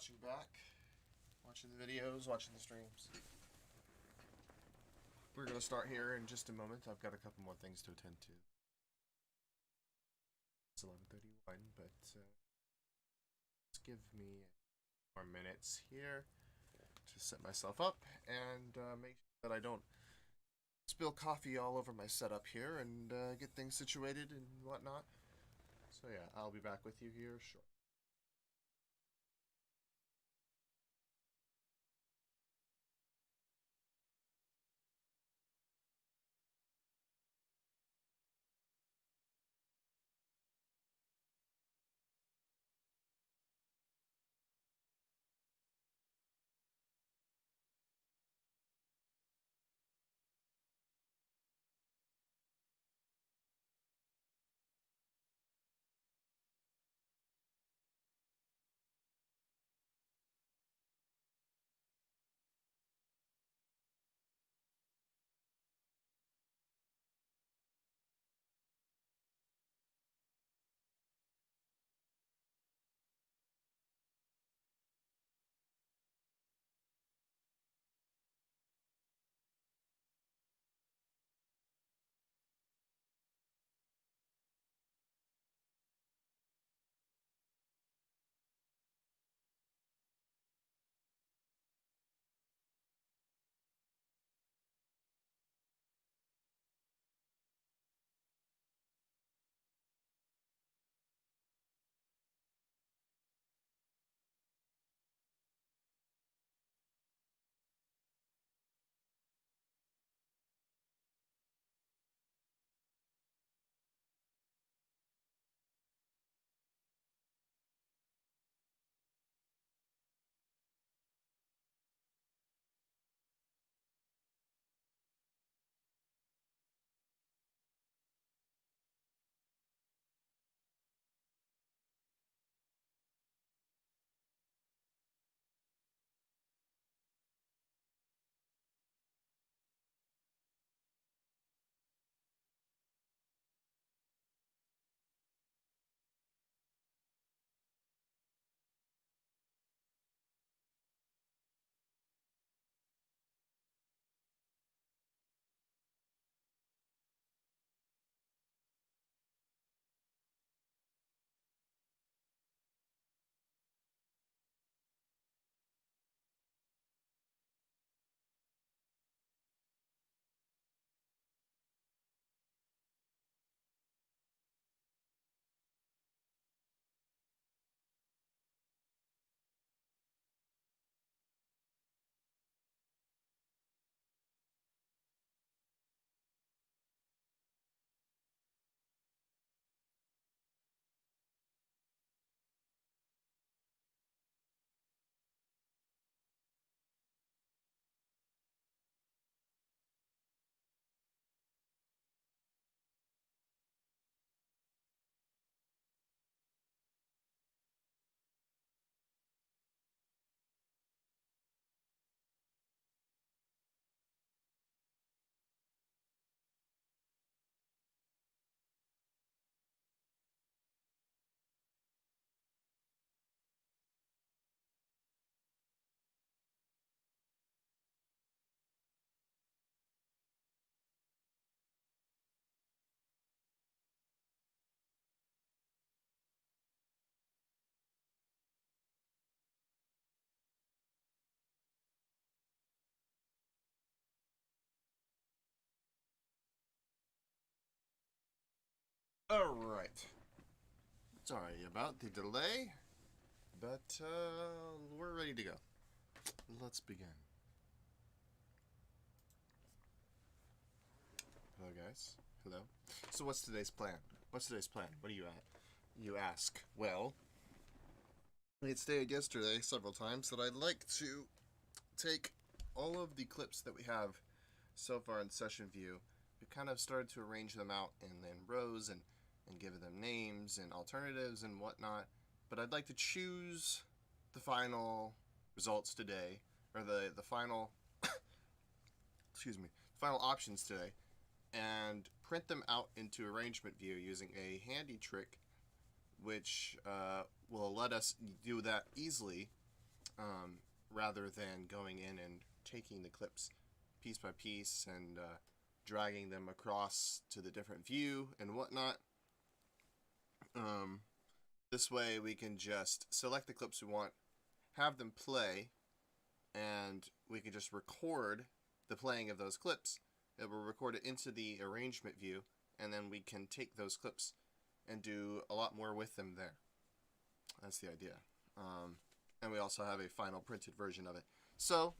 watching back, watching the videos, watching the streams. We're going to start here in just a moment. I've got a couple more things to attend to. It's 11:31, but just give me more minutes here to set myself up and make sure that I don't spill coffee all over my setup here and get things situated and whatnot. So yeah, I'll be back with you here shortly. Alright. Sorry about the delay, but we're ready to go. Let's begin. Hello, guys. Hello. So, what's today's plan? What's today's plan? What do you at? You ask. Well, I had stated yesterday several times that I'd like to take all of the clips that we have so far in session view. We kind of started to arrange them out in rows and give them names and alternatives and whatnot. But I'd like to choose the final results today, or the final excuse me, final options today, and print them out into arrangement view using a handy trick which will let us do that easily rather than going in and taking the clips piece by piece and dragging them across to the different view and whatnot. This way we can just select the clips we want, have them play, and we can just record the playing of those clips. It will record it into the arrangement view, and then we can take those clips and do a lot more with them there. That's the idea. And we also have a final printed version of it. So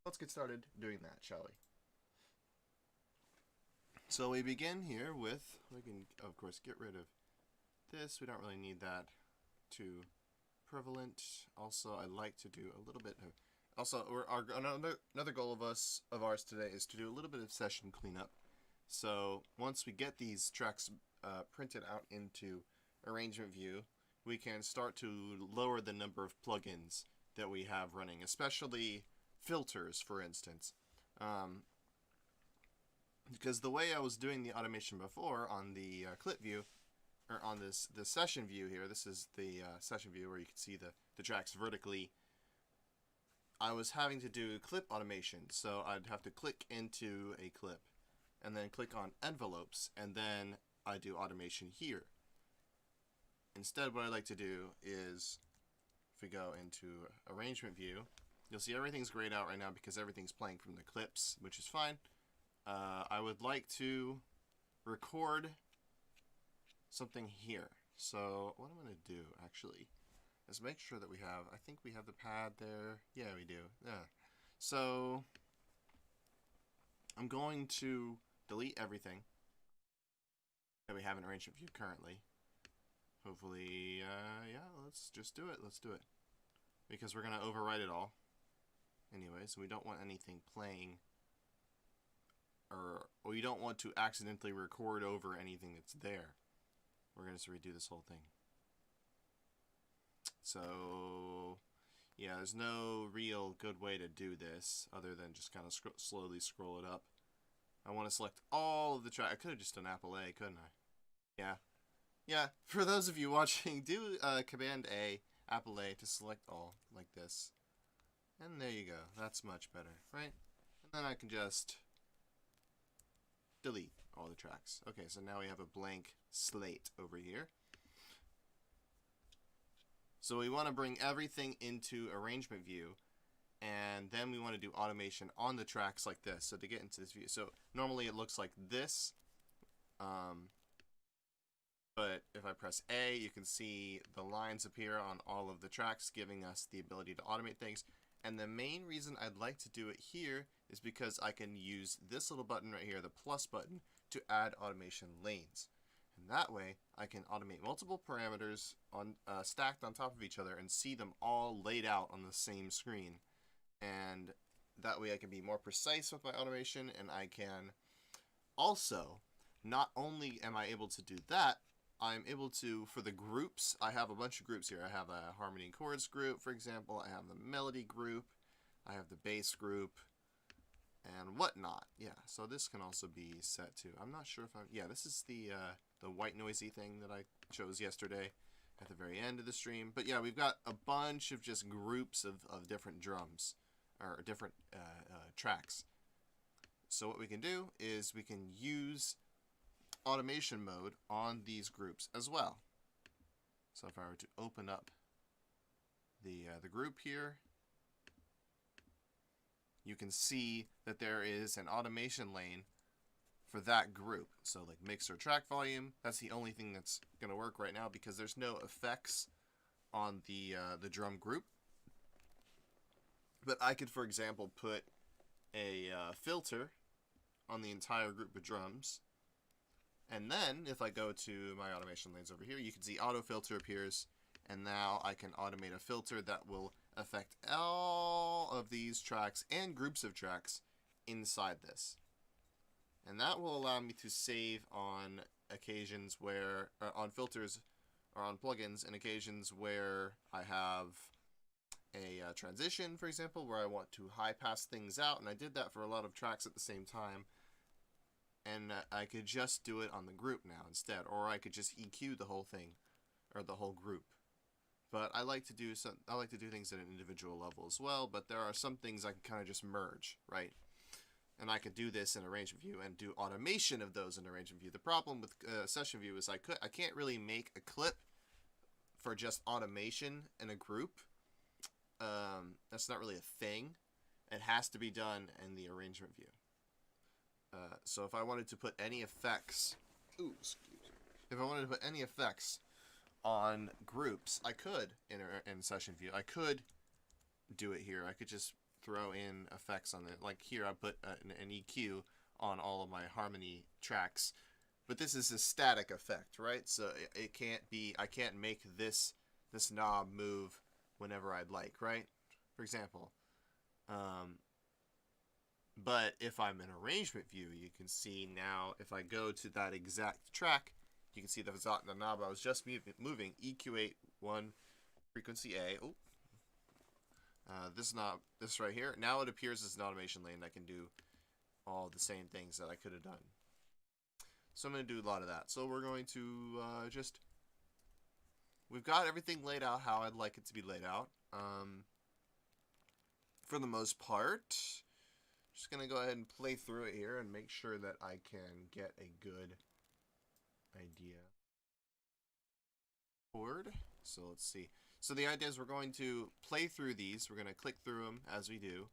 let's get started doing that, shall we? So we begin here with, we can of course get rid of this. We don't really need that too prevalent. Also, I like to do a little bit of, also another goal of ours today is to do a little bit of session cleanup. So once we get these tracks printed out into arrangement view, we can start to lower the number of plugins that we have running, especially filters, for instance. Because the way I was doing the automation before on the clip view, or on the session view here, this is the session view where you can see the tracks vertically, I was having to do clip automation. So I'd have to click into a clip and then click on envelopes, and then I do automation here. Instead, what I like to do is, if we go into arrangement view, you'll see everything's grayed out right now because everything's playing from the clips, which is fine. I would like to record something here. So what I'm going to do actually is make sure that we have, I think we have the pad there. Yeah, we do. Yeah. So I'm going to delete everything that we have in arrangement view currently. Hopefully, yeah, let's just do it. Let's do it. Because we're going to overwrite it all. Anyway, so we don't want anything playing, or we don't want to accidentally record over anything that's there. We're going to redo this whole thing. So, yeah, there's no real good way to do this other than just kind of slowly scroll it up. I want to select all of the tracks. I could have just done Apple A, couldn't I? Yeah. Yeah, for those of you watching, do Command A, Apple A to select all, like this. And there you go. That's much better, right? And then I can just delete all the tracks. Okay, so now we have a blank slate over here. So we want to bring everything into arrangement view, and then we want to do automation on the tracks like this. So to get into this view, so normally it looks like this. But if I press A, you can see the lines appear on all of the tracks, giving us the ability to automate things. And the main reason I'd like to do it here is because I can use this little button right here, the plus button, to add automation lanes. And that way, I can automate multiple parameters on stacked on top of each other and see them all laid out on the same screen. And that way I can be more precise with my automation, and I can also, not only am I able to do that, I'm able to, for the groups, I have a bunch of groups here. I have a harmony and chords group, for example. I have the melody group. I have the bass group, and whatnot. Yeah, so this can also be set to, I'm not sure if I'm, yeah, this is the white noisy thing that I chose yesterday at the very end of the stream. But yeah, we've got a bunch of just groups of different drums, or different tracks. So what we can do is we can use automation mode on these groups as well. So if I were to open up the group here, you can see that there is an automation lane for that group. So like mixer track volume, that's the only thing that's going to work right now because there's no effects on the drum group. But I could, for example, put a filter on the entire group of drums. And then, if I go to my automation lanes over here, you can see auto filter appears, and now I can automate a filter that will affect all of these tracks and groups of tracks inside this. And that will allow me to save on occasions where, on filters or on plugins, and occasions where I have a transition, for example, where I want to high pass things out, and I did that for a lot of tracks at the same time. And I could just do it on the group now instead, or I could just EQ the whole thing, or the whole group. but I like to do things at an individual level as well. But there are some things I can kind of just merge, right? And I could do this in arrangement view and do automation of those in arrangement view. The problem with session view is I can't really make a clip for just automation in a group. That's not really a thing. It has to be done in the arrangement view. So if I wanted to put any effects, if I wanted to put any effects on groups, I could in session view. I could do it here. I could just throw in effects on it. Like here, I put an EQ on all of my harmony tracks, but this is a static effect, right? So it can't be. I can't make this knob move whenever I'd like, right? For example. But if I'm in arrangement view, you can see now, if I go to that exact track, you can see the knob I was just moving, EQ81, frequency A. Oh, this knob, this right here, now it appears as an automation lane. I can do all the same things that I could have done. So I'm going to do a lot of that. So we're going to we've got everything laid out how I'd like it to be laid out. For the most part, just going to go ahead and play through it here and make sure that I can get a good idea. So let's see. So the idea is we're going to play through these. We're going to click through them as we do.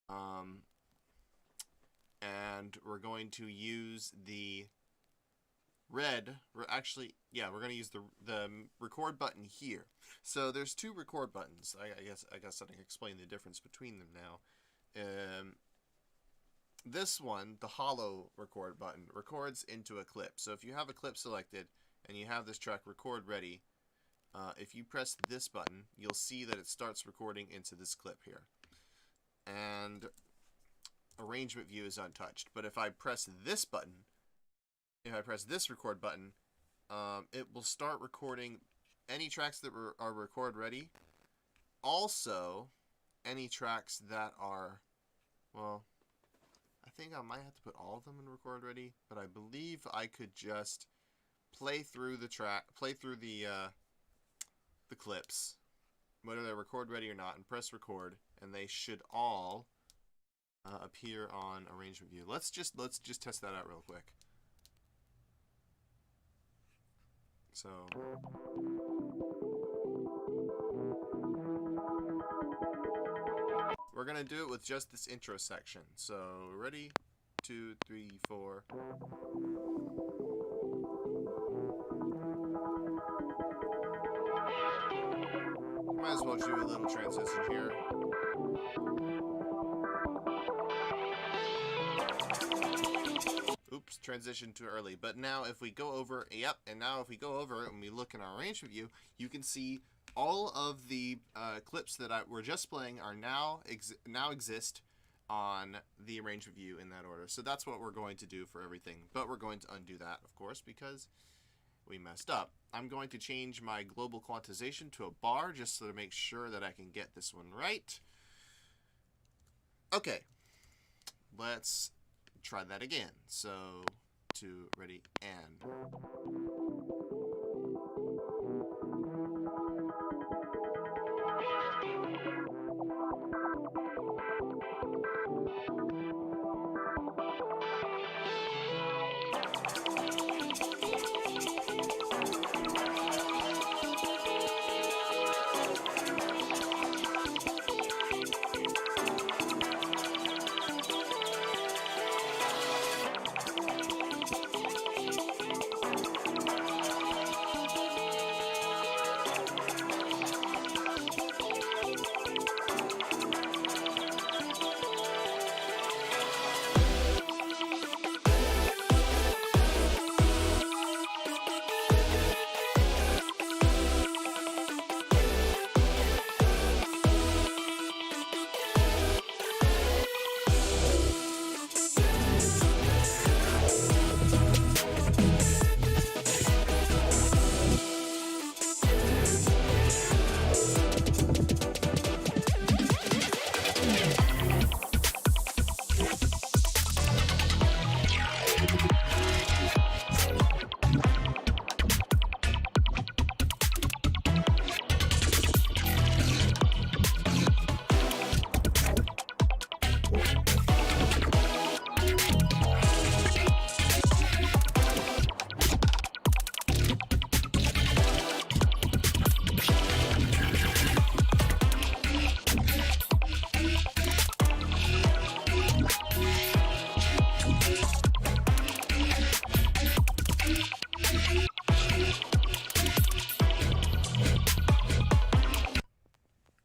And we're going to use the red. We're going to use the record button here. So there's two record buttons. I guess I can explain the difference between them now. This one, the hollow record button, records into a clip. So if you have a clip selected and you have this track record ready, if you press this button, you'll see that it starts recording into this clip here. And arrangement view is untouched. But if I press this button, if I press this record button, it will start recording any tracks that are record ready. Also, any tracks that are, well, I think I might have to put all of them in record ready, but I believe I could just play through the clips, whether they're record ready or not, and press record, and they should all appear on arrangement view. Let's just test that out real quick. So we're gonna do it with just this intro section. So ready, 2, 3, 4. Might as well do a little transition here. Oops, transition too early. But now if we go over, now if we go over it and we look in our arrangement view, you can see all of the clips that were just playing are now exist on the arrangement view in that order. So that's what we're going to do for everything. But we're going to undo that, of course, because we messed up. I'm going to change my global quantization to a bar just so to make sure that I can get this one right. Okay, let's try that again. So, ready, and.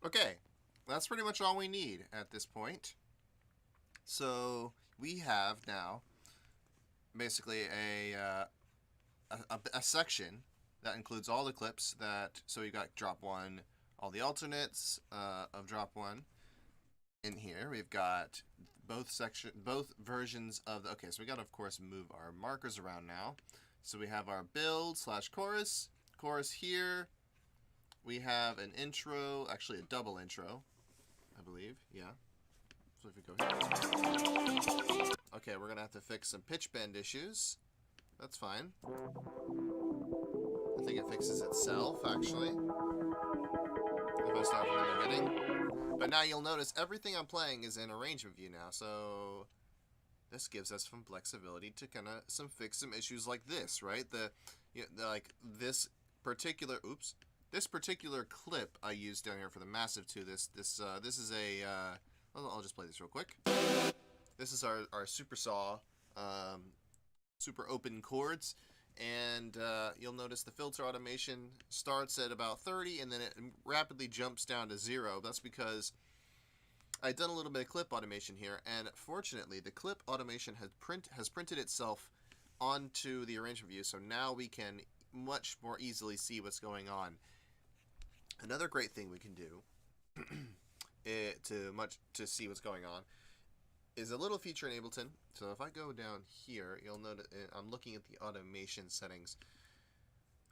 Okay, that's pretty much all we need at this point. So we have now basically a section that includes all the clips that, so we got drop one, all the alternates of drop one. In here we've got both versions of the, okay, so we got to of course move our markers around now. So we have our build / chorus here. We have an intro, actually a double intro, I believe. Yeah. So if we go here. Okay, we're gonna have to fix some pitch bend issues. That's fine. I think it fixes itself, actually. If I start from the beginning. But now you'll notice everything I'm playing is in arrangement view now, so this gives us some flexibility to kind of fix some issues like this, right? Like this particular, this particular clip I used down here for the Massive 2. This is a I'll just play this real quick. This is our super saw, super open chords, and you'll notice the filter automation starts at about 30 and then it rapidly jumps down to 0. That's because I've done a little bit of clip automation here, and fortunately the clip automation has printed itself onto the arrangement view, so now we can much more easily see what's going on. Another great thing we can do to see what's going on is a little feature in Ableton. So if I go down here, you'll notice I'm looking at the automation settings.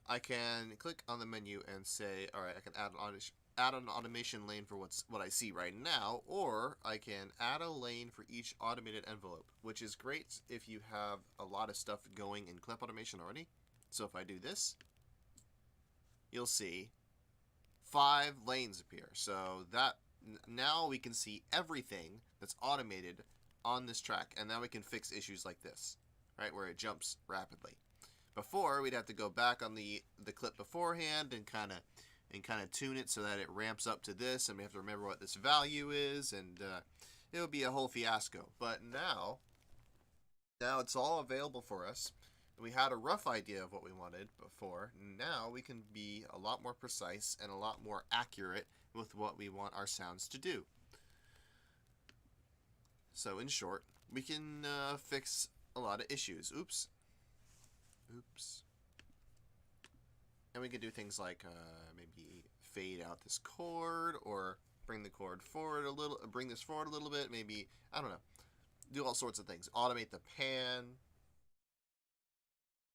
I can click on the menu and say, all right, I can add an automation lane for what I see right now, or I can add a lane for each automated envelope, which is great if you have a lot of stuff going in clip automation already. So if I do this, you'll see 5 lanes appear. So that now we can see everything that's automated on this track, and now we can fix issues like this, right, where it jumps rapidly. Before, we'd have to go back on the clip beforehand and kind of tune it so that it ramps up to this, and we have to remember what this value is, and it would be a whole fiasco. But now it's all available for us. We had a rough idea of what we wanted before. Now we can be a lot more precise and a lot more accurate with what we want our sounds to do. So in short, we can fix a lot of issues. Oops. And we can do things like maybe fade out this chord, or bring the chord forward a little, bring this forward a little bit, maybe, I don't know. Do all sorts of things. Automate the pan.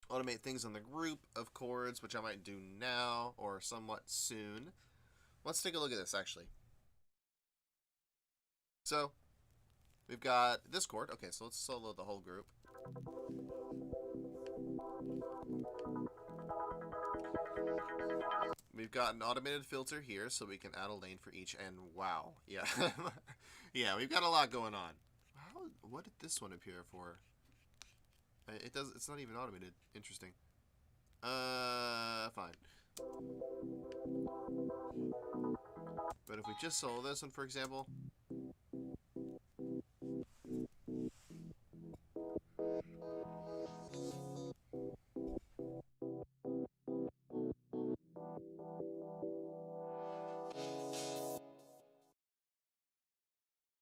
Automate things on the group of chords, which I might do now or somewhat soon. Let's take a look at this, actually. So, we've got this chord. Okay, so let's solo the whole group. We've got an automated filter here, so we can add a lane for each, and wow. Yeah. Yeah, we've got a lot going on. What did this one appear for? It's not even automated. Interesting. Fine. But if we just solo this one, for example.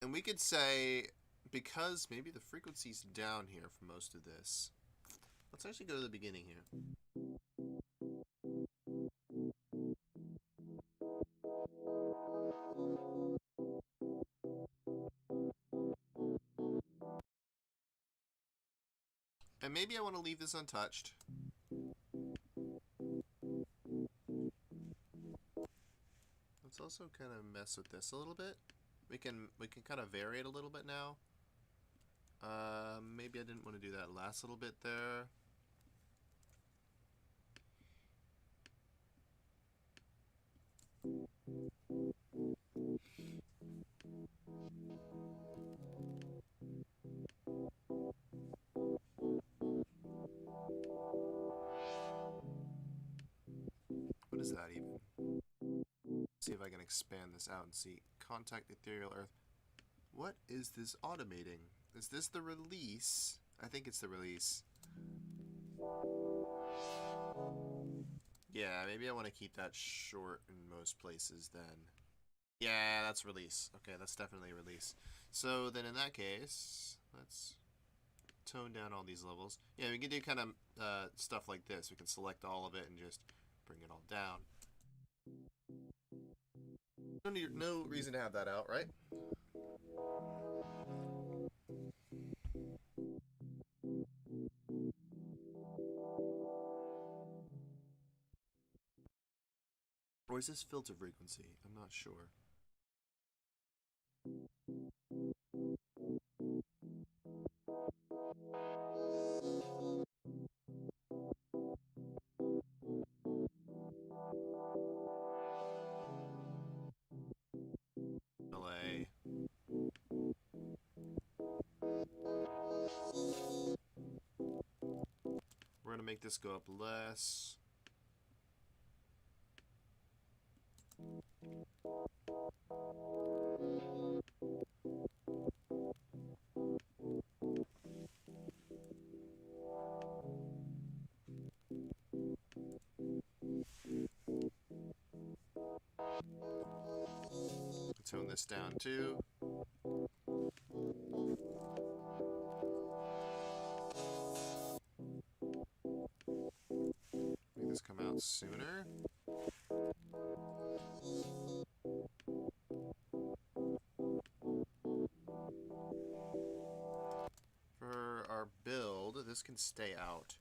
And we could say, because maybe the frequency's down here for most of this, let's actually go to the beginning here. And maybe I want to leave this untouched. Let's also kind of mess with this a little bit. We can kind of vary it a little bit now. Maybe I didn't want to do that last little bit there. I can expand this out and see. Contact Ethereal Earth. What is this automating? Is this the release? I think it's the release. Yeah, maybe I want to keep that short in most places then. Yeah, that's release. Okay, that's definitely release. So then in that case, let's tone down all these levels. Yeah, we can do kind of stuff like this. We can select all of it and just bring it all down. No reason to have that out, right? Or is this filter frequency? I'm not sure. Delay. We're going to make this go up less. Tone this down too. Make this come out sooner. For our build, this can stay out.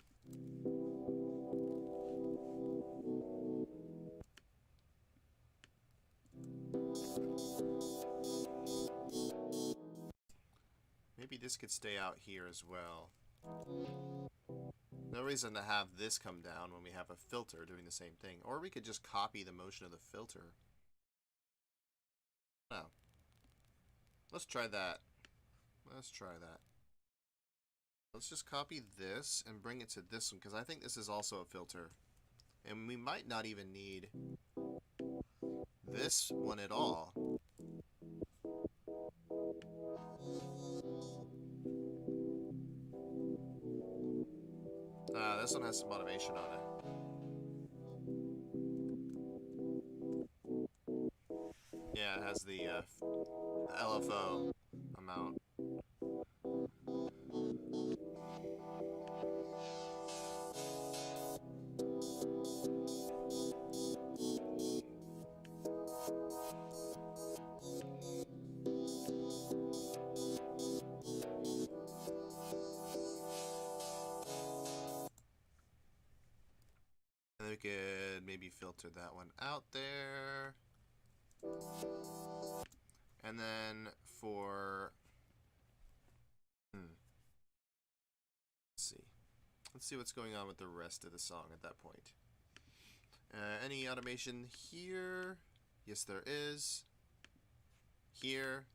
Maybe this could stay out here as well. No reason to have this come down when we have a filter doing the same thing. Or we could just copy the motion of the filter. No. Let's try that. Let's try that. Let's just copy this and bring it to this one, because I think this is also a filter. And we might not even need this one at all. This one has some automation on it. Yeah, it has the LFO amount. And we could maybe filter that one out there. And then for... Let's see what's going on with the rest of the song at that point. Any automation here? Yes, there is. Here.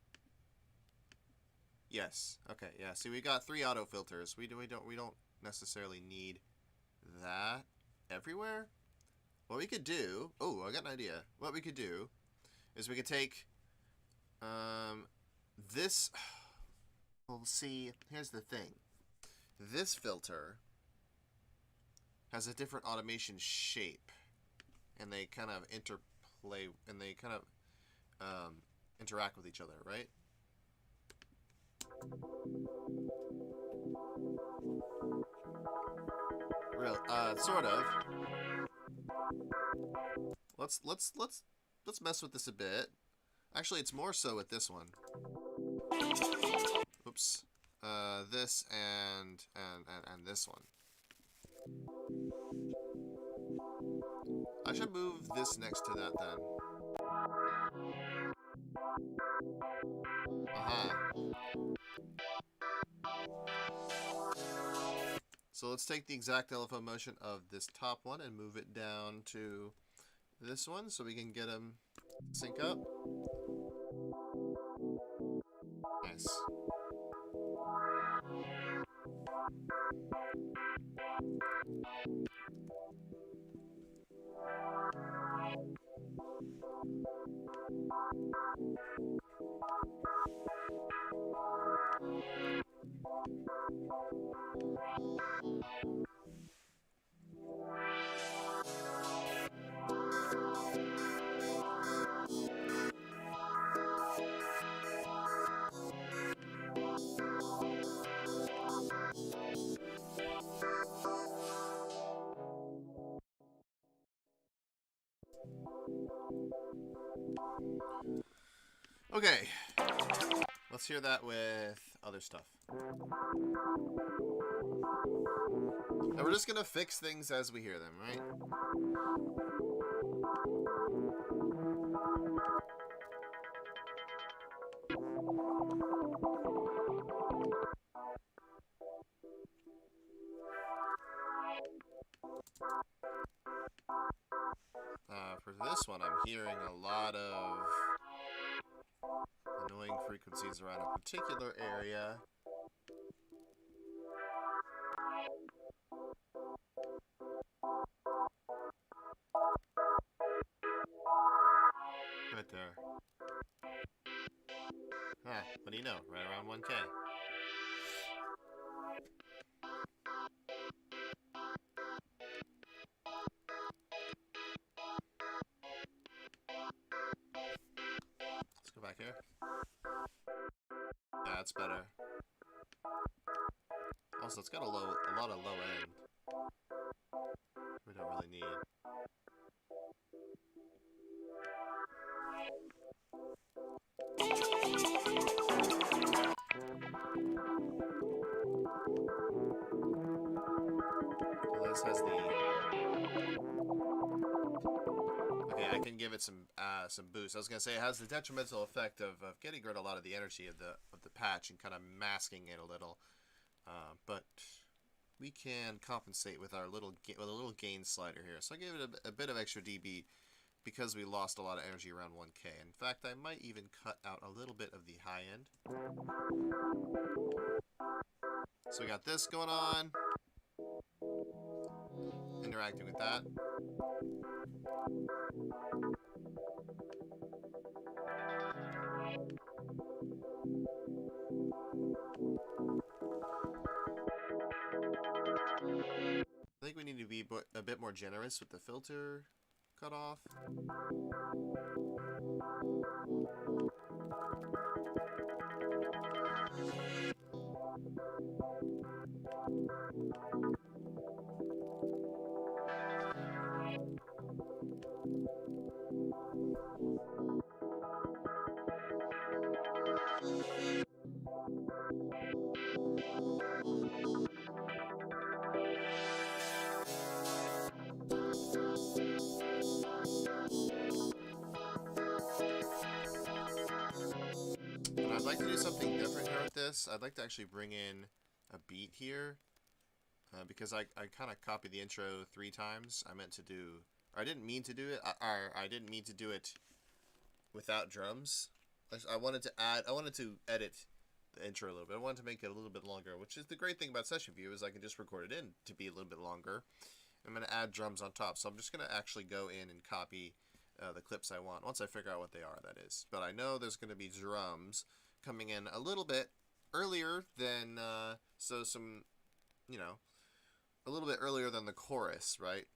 Yes. Okay. Yeah. See, we got 3 auto filters. We don't necessarily need that everywhere. What we could do. Oh, I got an idea. What we could do is we could take this. Well, see. Here's the thing. This filter has a different automation shape, and they kind of interplay, and they kind of interact with each other, right? Real, sort of. Let's mess with this a bit. Actually, it's more so with this one. Oops. This and this one. I should move this next to that then. Aha. So let's take the exact LFO motion of this top one and move it down to this one so we can get them sync up. Nice. Okay, let's hear that with other stuff. And we're just gonna fix things as we hear them, right? For this one, I'm hearing a lot of annoying frequencies around a particular area. Right there. Ah, what do you know? Right around 1K. Let's go back here. Yeah, that's better. Also, it's got a lot of low end. We don't really need. So this has the. Okay, I can give it some boost. I was gonna say it has the detrimental effect of getting rid of a lot of the energy of the patch and kind of masking it a little. But we can compensate with our little gain slider here. So I gave it a bit of extra dB because we lost a lot of energy around 1K. In fact, I might even cut out a little bit of the high end. So we got this going on. Interacting with that. I think we need to be a bit more generous with the filter cutoff. And I'd like to do something different here with this. I'd like to actually bring in a beat here. Because I kind of copied the intro 3 times. I meant to do, or I didn't mean to do it. I didn't mean to do it without drums. I wanted to edit the intro a little bit. I wanted to make it a little bit longer, which is the great thing about Session View is I can just record it in to be a little bit longer. I'm going to add drums on top. So I'm just going to actually go in and copy the clips I want once I figure out what they are, that is. But I know there's going to be drums coming in a little bit earlier than, so some, you know, a little bit earlier than the chorus, right?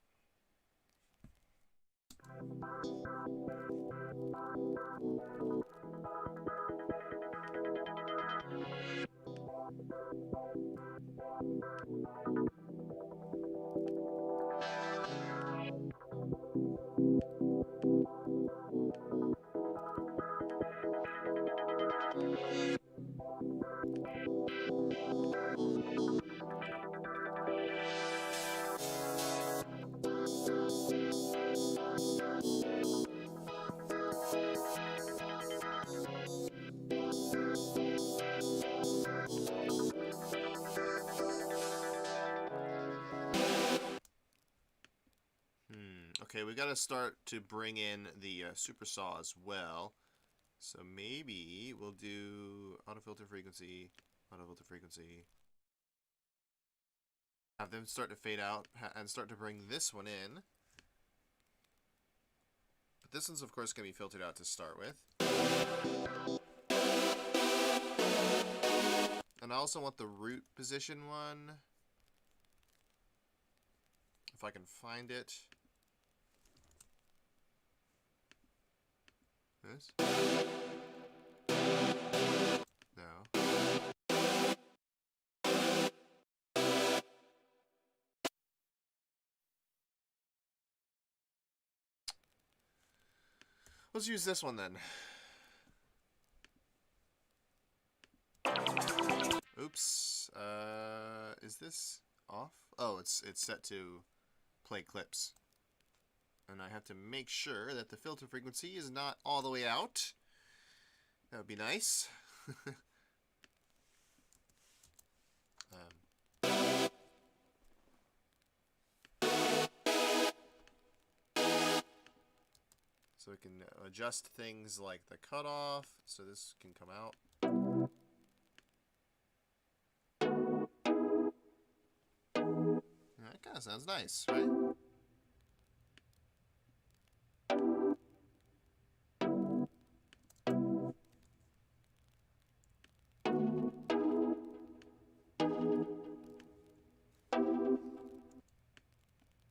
Okay, we got to start to bring in the super saw as well. So maybe we'll do autofilter frequency, have them start to fade out and start to bring this one in. But this one's of course going to be filtered out to start with. And I also want the root position one. If I can find it. This? No. Let's use this one then. Oops. Is this off? Oh, it's set to play clips. And I have to make sure that the filter frequency is not all the way out. That would be nice. So we can adjust things like the cutoff, so this can come out. That kind of sounds nice, right?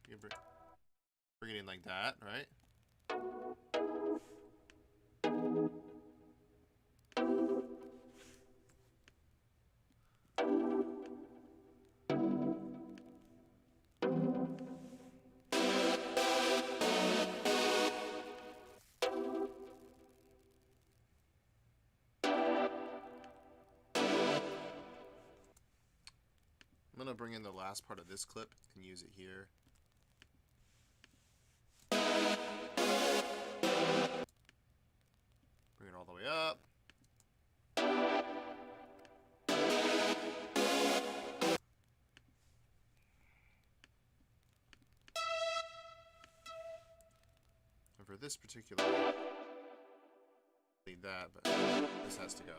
You can bring it in like that, right? I'm going to bring in the last part of this clip and use it here. Bring it all the way up. And for this particular, need that, but this has to go.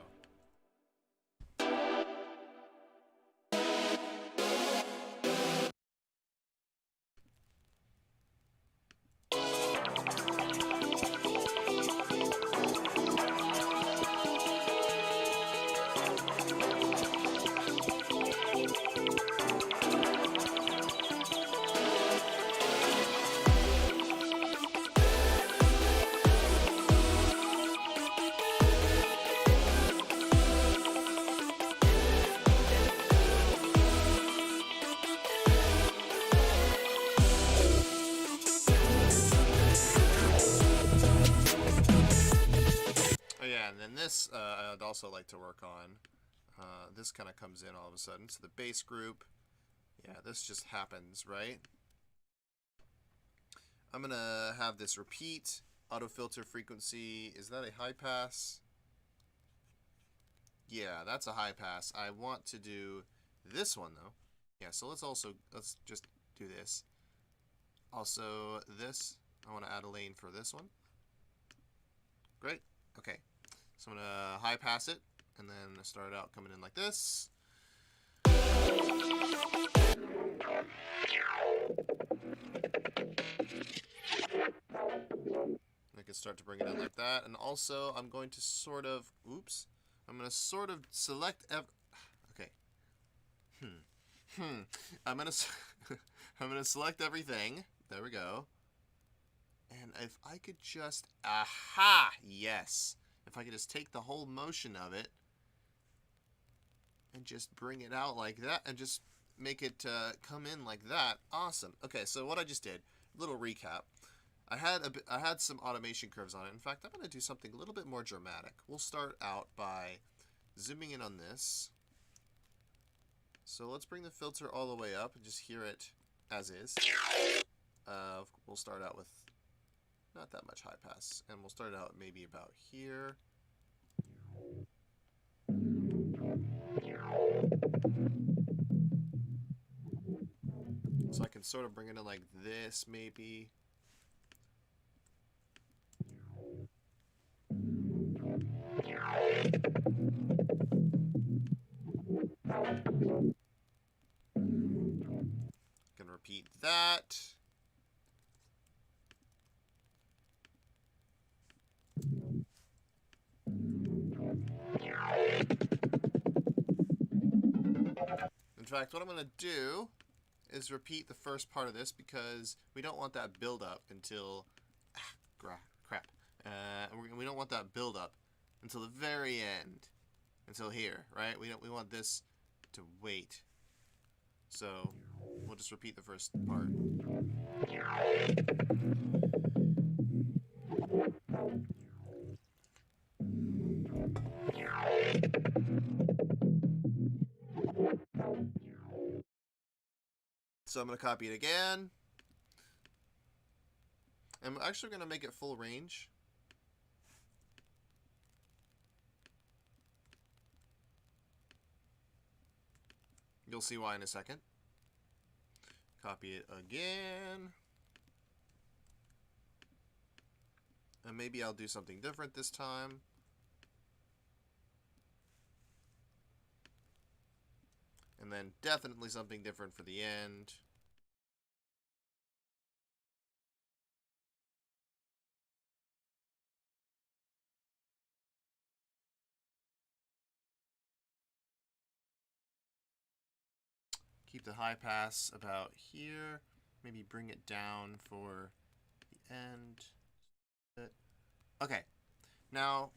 And then this I'd also like to work on. This kind of comes in all of a sudden. So the bass group, yeah, this just happens, right? I'm going to have this repeat. Auto filter frequency, is that a high pass? Yeah, that's a high pass. I want to do this one though. Yeah, so let's just do this. Also this, I want to add a lane for this one. Great, okay. So I'm going to high pass it, and then start out coming in like this. I can start to bring it in like that. And also, I'm going to sort of, I'm going to sort of select, okay. I'm going to select everything. There we go. And if I could just, aha, yes. If I could just take the whole motion of it and just bring it out like that and just make it come in like that, awesome. Okay, so what I just did, little recap. I had some automation curves on it. In fact, I'm going to do something a little bit more dramatic. We'll start out by zooming in on this. So let's bring the filter all the way up and just hear it as is. We'll start out with not that much high pass, and we'll start out maybe about here. So I can sort of bring it in like this maybe. Can repeat that. In fact, what I'm going to do is repeat the first part of this because we don't want that build up until crap. We don't want that build up until the very end, until here, right? We want this to wait. So we'll just repeat the first part. So I'm going to copy it again. I'm actually going to make it full range. You'll see why in a second. Copy it again. And maybe I'll do something different this time. And then definitely something different for the end. Keep the high pass about here. Maybe bring it down for the end. Okay. Now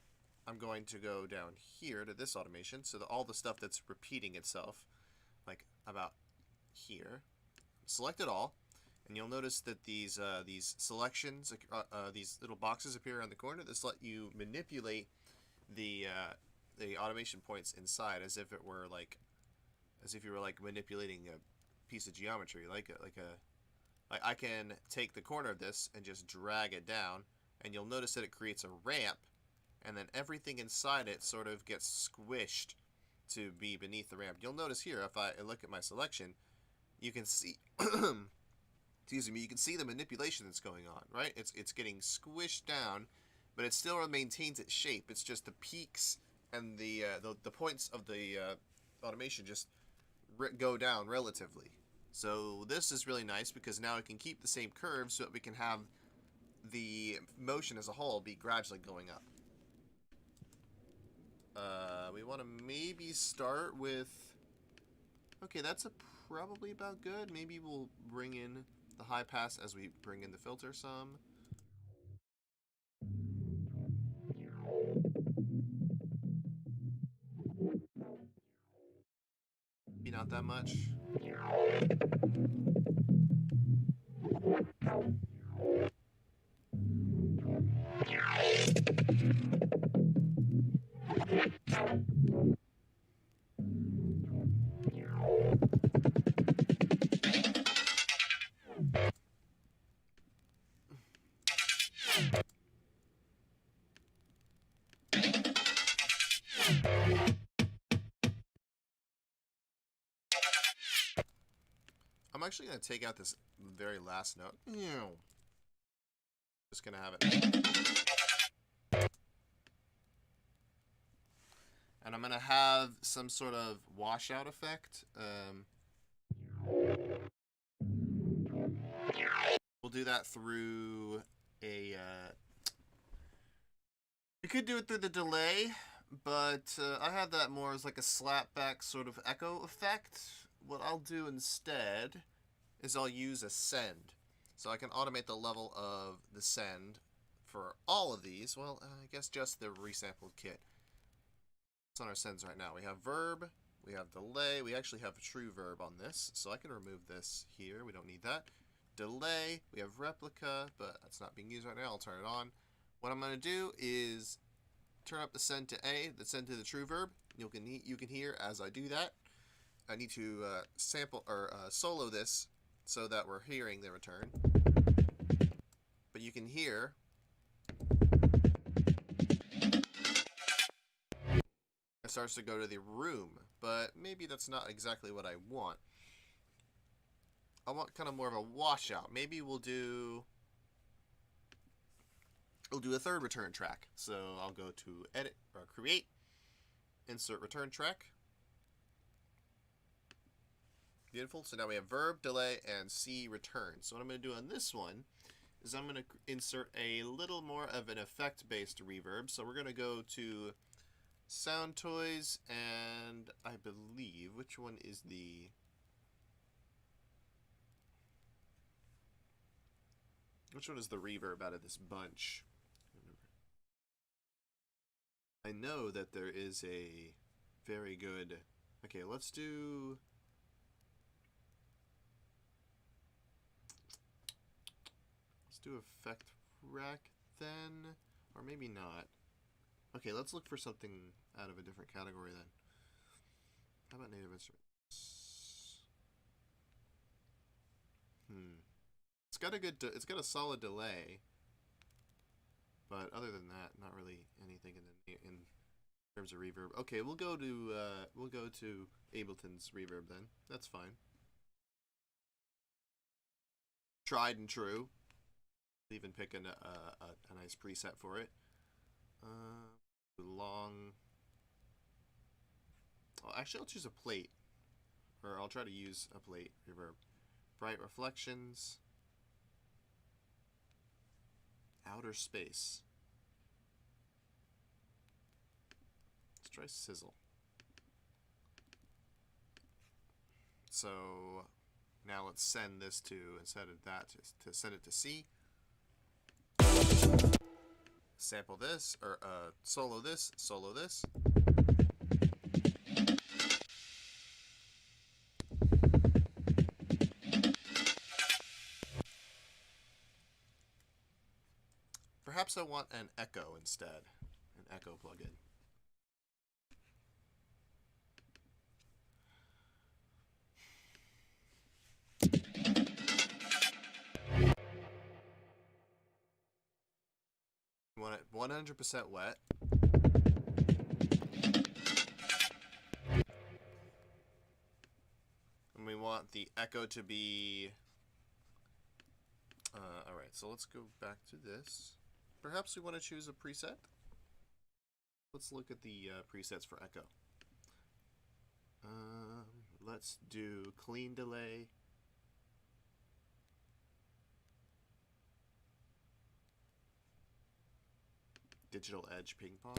I'm going to go down here to this automation. So that all the stuff that's repeating itself, like about here, select it all. And you'll notice that these selections, these little boxes appear on the corner. This let you manipulate the automation points inside as if it were like, as if you were like manipulating a piece of geometry, like I can take the corner of this and just drag it down, and you'll notice that it creates a ramp, and then everything inside it sort of gets squished to be beneath the ramp. You'll notice here, if I look at my selection, you can see. Excuse me, you can see the manipulation that's going on, right? It's getting squished down, but it still maintains its shape. It's just the peaks and the points of the automation just go down relatively. So this is really nice because now it can keep the same curve so that we can have the motion as a whole be gradually going up. We want to maybe start with... Okay, that's probably about good. Maybe we'll bring in the high pass as we bring in the filter some. Maybe not that much. I'm actually going to take out this very last note. Just going to have it. And I'm going to have some sort of washout effect. We'll do that through a... we could do it through the delay, but I have that more as like a slapback sort of echo effect. What I'll do instead is I'll use a send. So I can automate the level of the send for all of these. Well, I guess just the resampled kit. What's on our sends right now? We have verb, we have delay, we actually have a true verb on this, so I can remove this here. We don't need that. Delay, we have replica, but that's not being used right now. I'll turn it on. What I'm going to do is turn up the send to A, the send to the true verb. You can hear as I do that. I need to sample or solo this so that we're hearing the return. But you can hear it starts to go to the room, but maybe that's not exactly what I want. I want kind of more of a washout. Maybe we'll do a third return track. So I'll go to edit or create, insert return track. Beautiful. So now we have verb, delay, and C return. So what I'm going to do on this one is I'm going to insert a little more of an effect-based reverb. So we're going to go to Sound Toys, and I believe, which one is the... Which one is the reverb out of this bunch? I know that there is a very good... Okay, let's do... do effect rack then, or maybe not. Okay, let's look for something out of a different category then. How about native instruments? It's got it's got a solid delay, but other than that, not really anything in terms of reverb. Okay, we'll go to Ableton's reverb then. That's fine. Tried and true. Even pick a nice preset for it. Long. Oh, actually, I'll choose a plate, or I'll try to use a plate reverb. Bright reflections. Outer space. Let's try sizzle. So now let's send this to, instead of that, to send it to C. Sample this, or solo this, solo this. Perhaps I want an echo instead, an echo plugin. We want it 100% wet. And we want the echo to be... Alright, so let's go back to this. Perhaps we want to choose a preset. Let's look at the presets for echo. Let's do clean delay. Digital edge ping pong.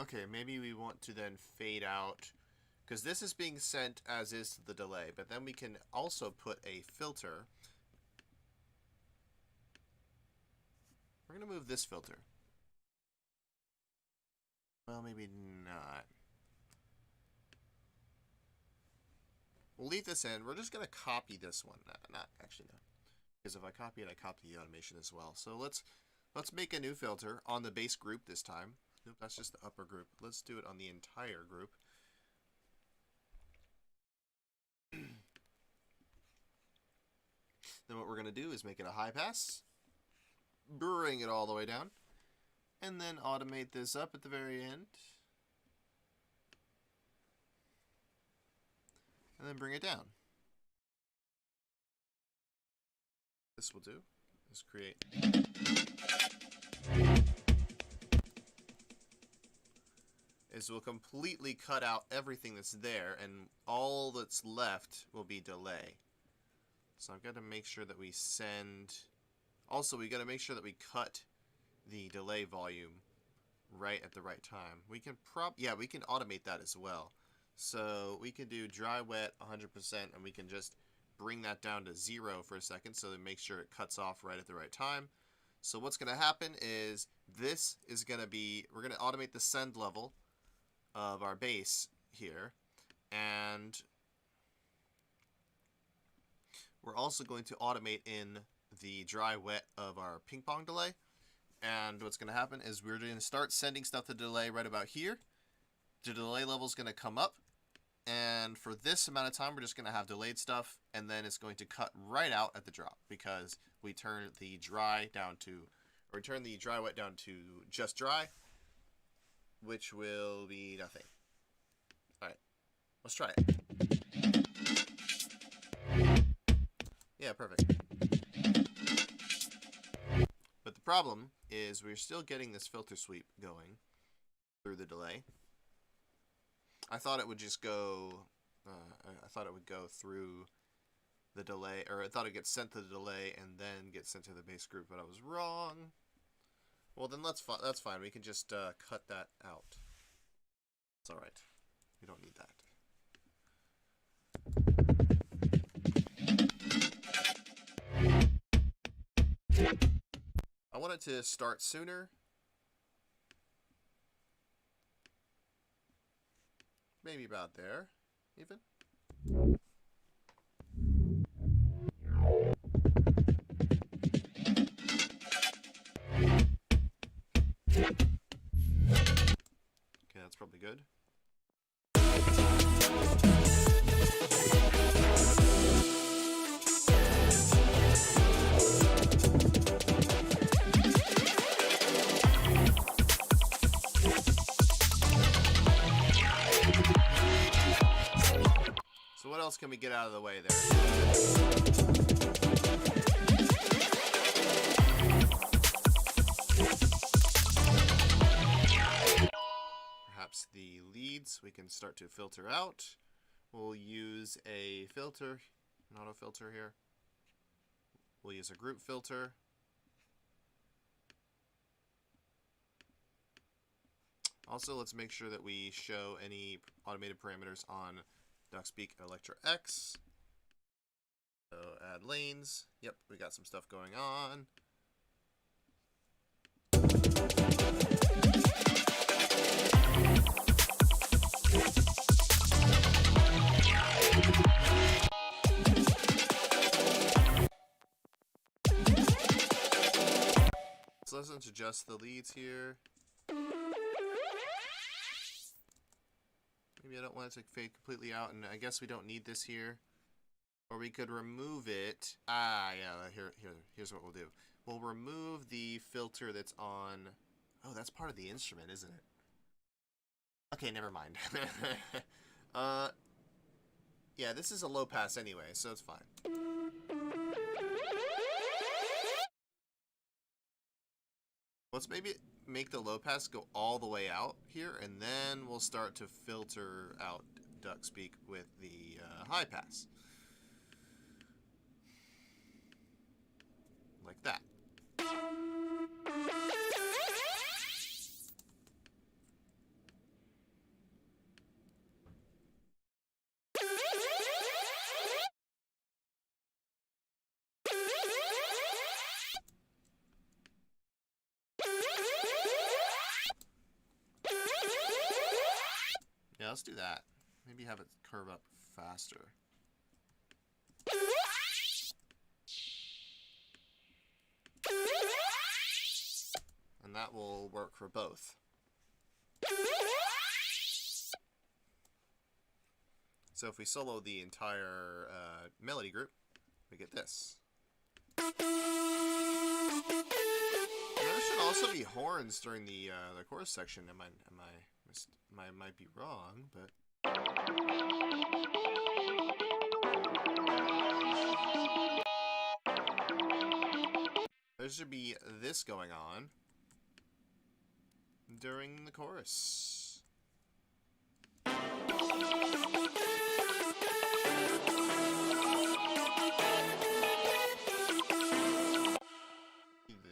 Okay, maybe we want to then fade out, because this is being sent as is the delay, but then we can also put a filter. We're going to move this filter. Well, maybe not. We'll leave this in. We're just going to copy this one. Not actually, no. Because if I copy it, I copy the automation as well. So let's make a new filter on the base group this time. Nope, that's just the upper group. Let's do it on the entire group. Then what we're going to do is make it a high pass, bring it all the way down, and then automate this up at the very end. And then bring it down. This will do is create. Is we'll completely cut out everything that's there, and all that's left will be delay. So I've got to make sure that we send... Also, we got to make sure that we cut the delay volume right at the right time. We can we can automate that as well. So we can do dry wet 100%, and we can just bring that down to 0 for a second so that make sure it cuts off right at the right time. So what's going to happen is this is going to be, we're going to automate the send level of our bass here, and we're also going to automate in the dry wet of our ping pong delay. And what's going to happen is we're going to start sending stuff to delay right about here. The delay level is going to come up, and for this amount of time we're just going to have delayed stuff, and then it's going to cut right out at the drop because we turn the dry down to, or turn the dry wet down to just dry, which will be nothing. Alright, let's try it. Yeah, perfect. But the problem is we're still getting this filter sweep going through the delay. I thought it would just go, I thought it would go through the delay, or I thought it gets sent to the delay and then get sent to the bass group, but I was wrong. Well, then that's fine. We can just cut that out. It's all right. We don't need that. I want it to start sooner. Maybe about there, even. else can we get out of the way there? Perhaps the leads we can start to filter out. We'll use a filter, an auto filter here. We'll use a group filter. Also, let's make sure that we show any automated parameters on DuckSpeak Electra X. So add lanes. Yep, we got some stuff going on. So let's adjust the leads here. Maybe I don't want it to fade completely out, and I guess we don't need this here. Or we could remove it. Yeah, here's what we'll do. We'll remove the filter that's on... Oh, that's part of the instrument, isn't it? Okay, never mind. Yeah, this is a low pass anyway, so it's fine. Let's maybe make the low pass go all the way out here, and then we'll start to filter out DuckSpeak with the high pass. Like that. Yeah, let's do that. Maybe have it curve up faster. And that will work for both. So if we solo the entire melody group, we get this. There should also be horns during the chorus section. I might be wrong, but there should be this going on during the chorus.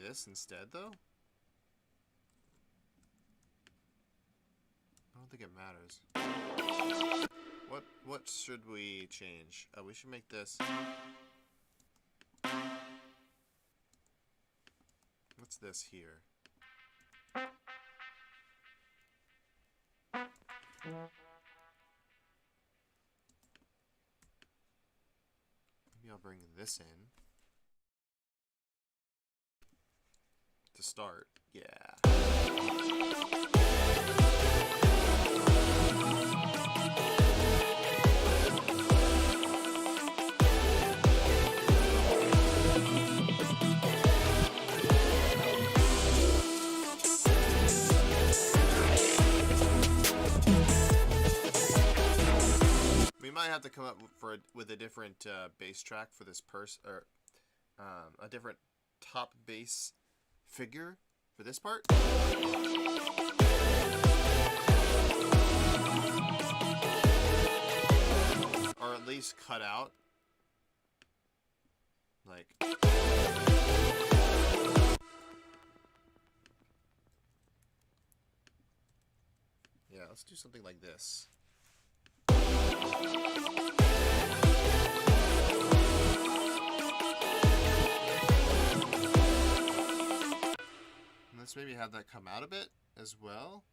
This instead, though? I don't think it matters. What should we change? We should make this. What's this here? Maybe I'll bring this in to start. Yeah. Might have to come up with a different bass track for this or a different top bass figure for this part. Or at least cut out. Like... Yeah, let's do something like this. Let's maybe have that come out a bit as well.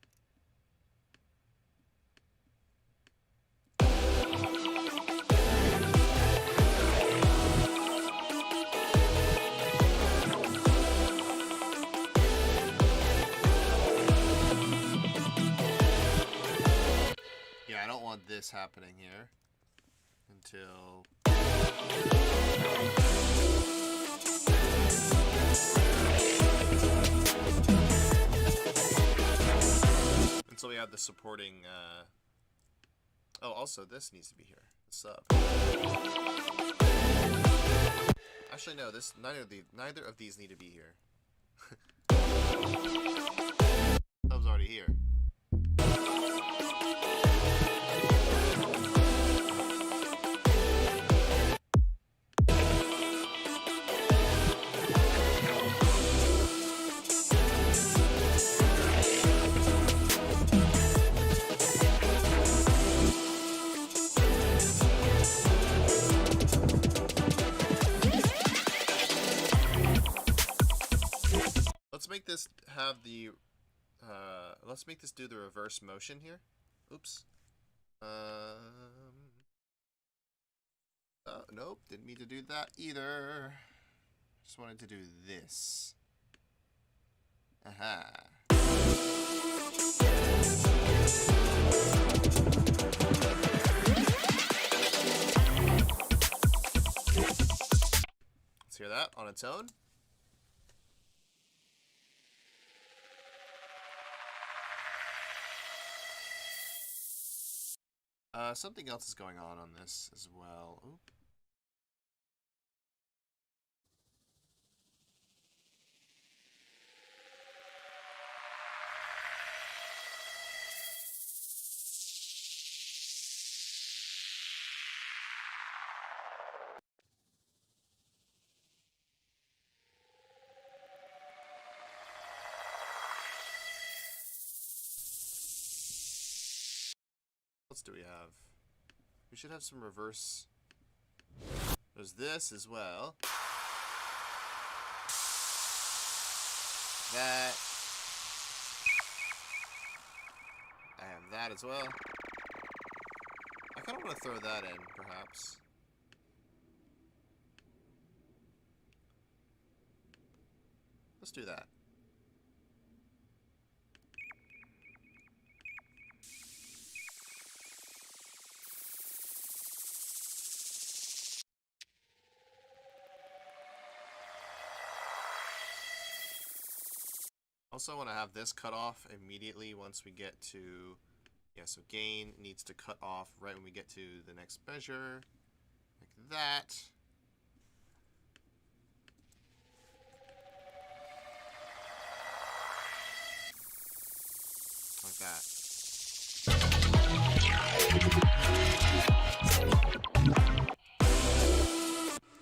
Yeah, I don't want this happening here until... Until we have the supporting... Oh, also this needs to be here. sub. Actually, no. This neither of these need to be here. Sub's already here. Let's make this have the, let's make this do the reverse motion here. Oops. Nope, didn't mean to do that either. Just wanted to do this. Aha. Let's hear that on its own. Something else is going on this as well. Oop. What else do we have? We should have some reverse. There's this as well. That. I have that as well. I kind of want to throw that in, perhaps. Let's do that. Also want to have this cut off immediately once we get to, yeah, so gain needs to cut off right when we get to the next measure, like that. Like that.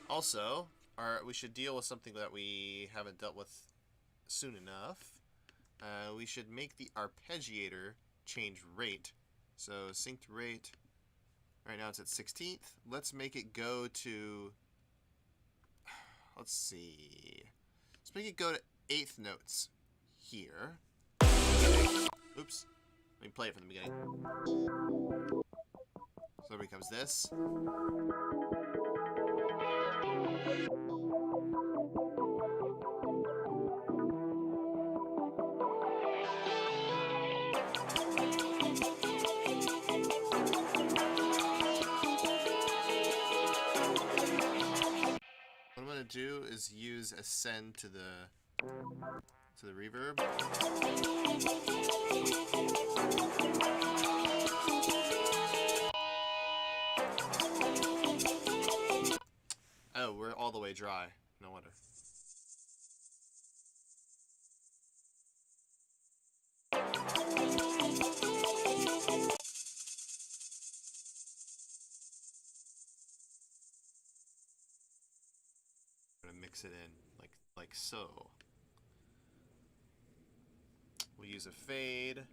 Also, we should deal with something that we haven't dealt with soon enough. We should make the arpeggiator change rate. So synced rate, right now it's at 16th. Let's make it go to, let's see. Let's make it go to 8th notes here. Oops. Let me play it from the beginning. So it becomes this. What I'm gonna do is use ascend to the reverb. Oh, we're all the way dry. No wonder. I'm gonna mix it in like so. We'll use a fade.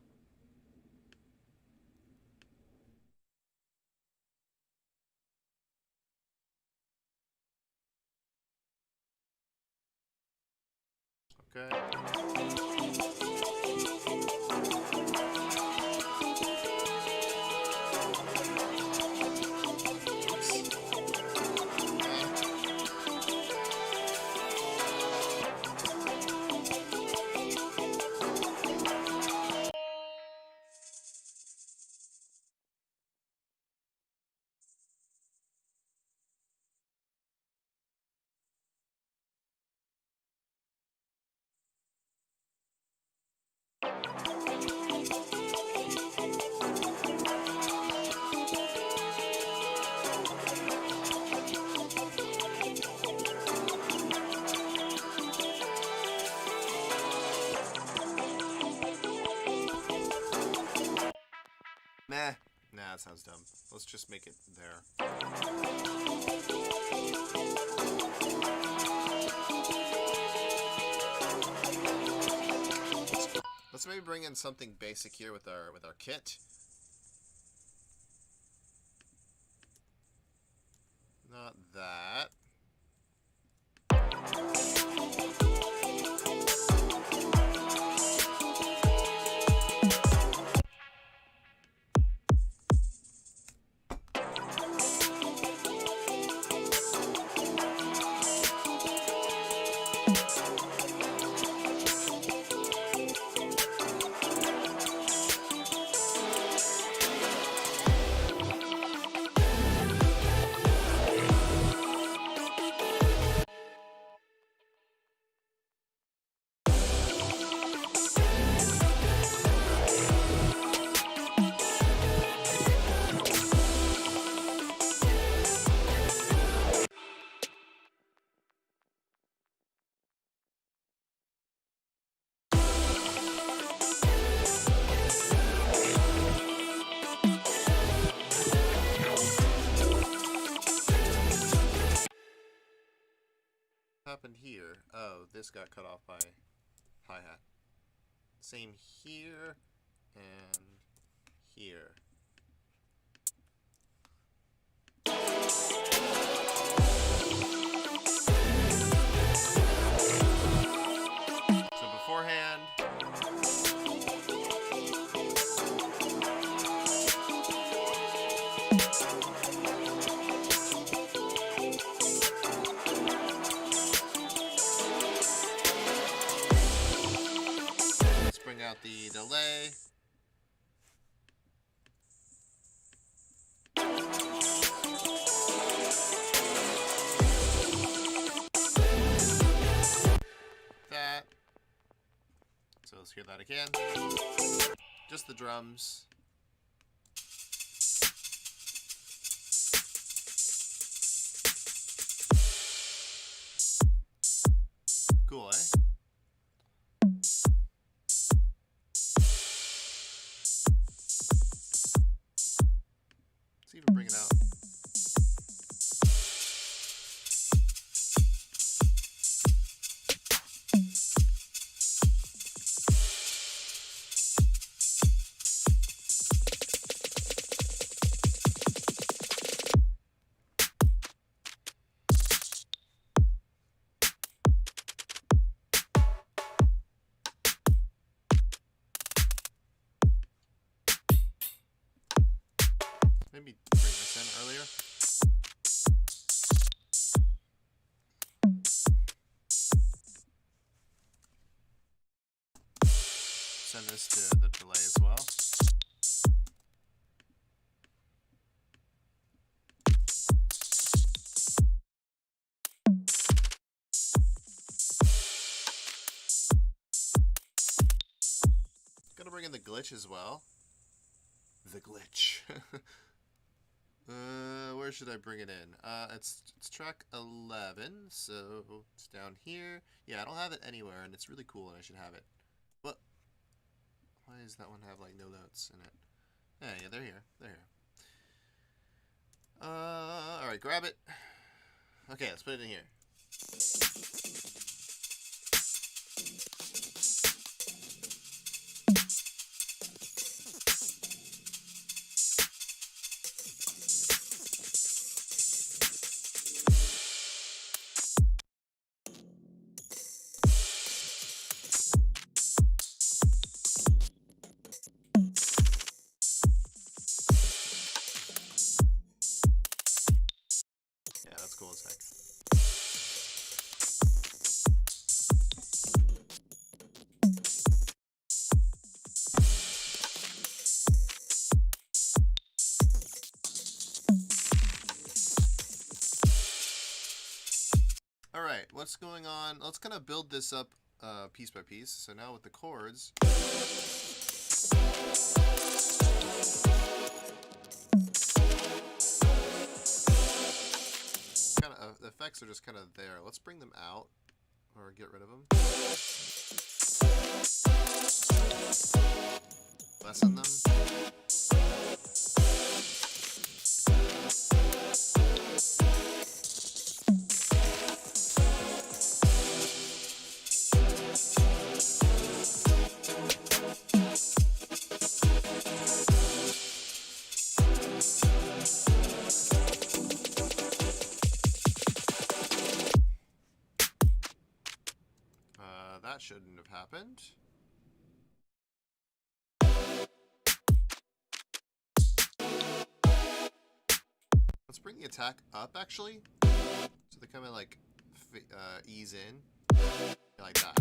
Okay. Meh. Nah, that sounds dumb. Let's just make it there. Let's maybe bring in something basic here with our kit. Not that. Happened here? Oh, this got cut off by hi-hat. Same here and here. So beforehand, let's bring out the delay. That. So let's hear that again. Just the drums. Cool, eh? Let's even bring it out. Maybe bring this in earlier. Send this to the delay as well. Gonna bring in the glitch as well. The glitch. Where should I bring it in? It's track 11, so it's down here. Yeah, I don't have it anywhere, and it's really cool, and I should have it. But why does that one have like no notes in it? Yeah, they're here. They're here. All right, grab it. Okay, let's put it in here. That's cool as heck. Alright, what's going on? Let's kind of build this up piece by piece. So now with the chords. The effects are just kind of there. Let's bring them out or get rid of them. Lessen them. shouldn't have happened. Let's bring the attack up, actually. So they kind of like ease in. Like that.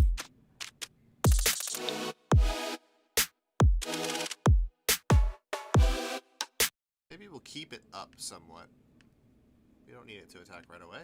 Maybe we'll keep it up somewhat. We don't need it to attack right away.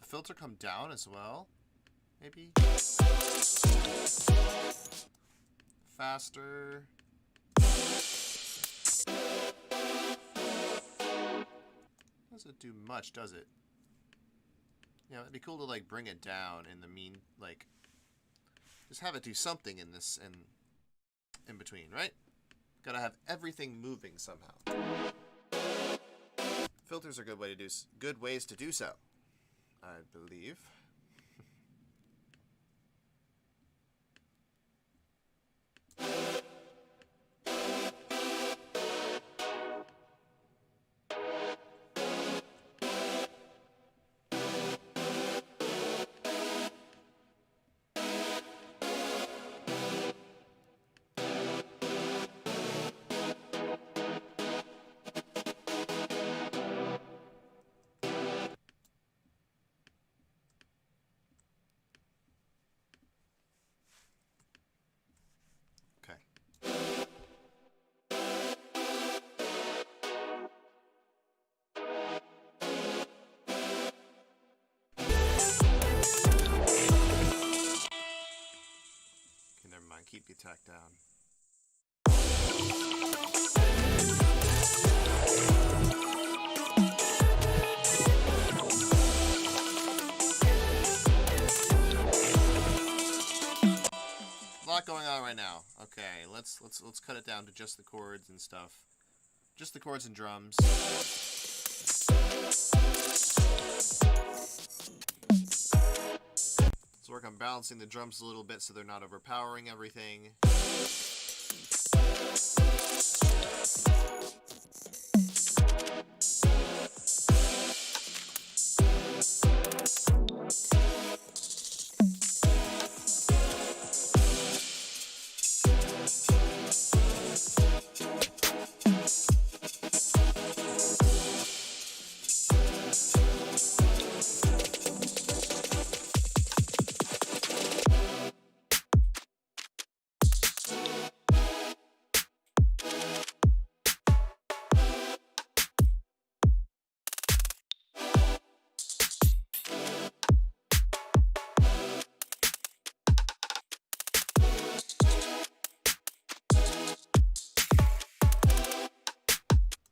Filter come down as well, maybe faster. Doesn't do much, does it? Yeah, it'd be cool to like bring it down in the mean, like just have it do something in this and in between, right? Gotta have everything moving somehow. Filters are good ways to do so. I believe. Keep the attack down. A lot going on right now. Okay, let's cut it down to just the chords and stuff. Just the chords and drums. Let's work on balancing the drums a little bit so they're not overpowering everything.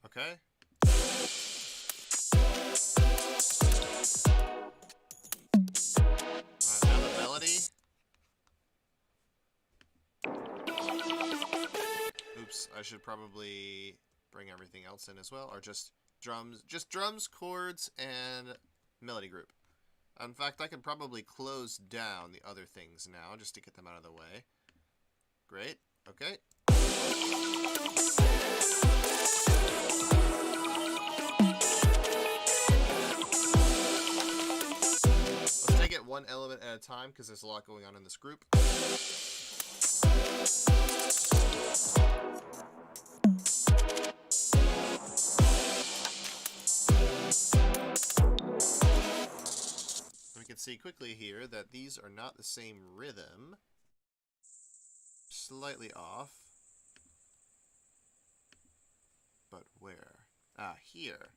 Okay. Alright, now the melody. Oops, I should probably bring everything else in as well, or just drums, chords, and melody group. In fact, I could probably close down the other things now just to get them out of the way. Great. Okay. Let's take it one element at a time because there's a lot going on in this group. We can see quickly here that these are not the same rhythm. Slightly off. But where? Ah, here.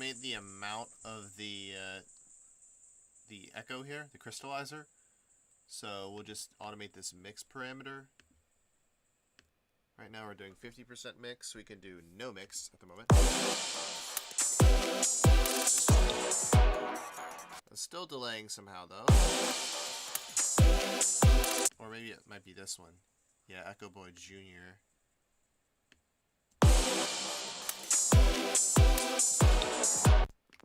automate the amount of the echo here, the crystallizer. So we'll just automate this mix parameter. Right now we're doing 50% mix. We can do no mix at the moment. It's still delaying somehow though. Or maybe it might be this one. Yeah, Echo Boy Jr.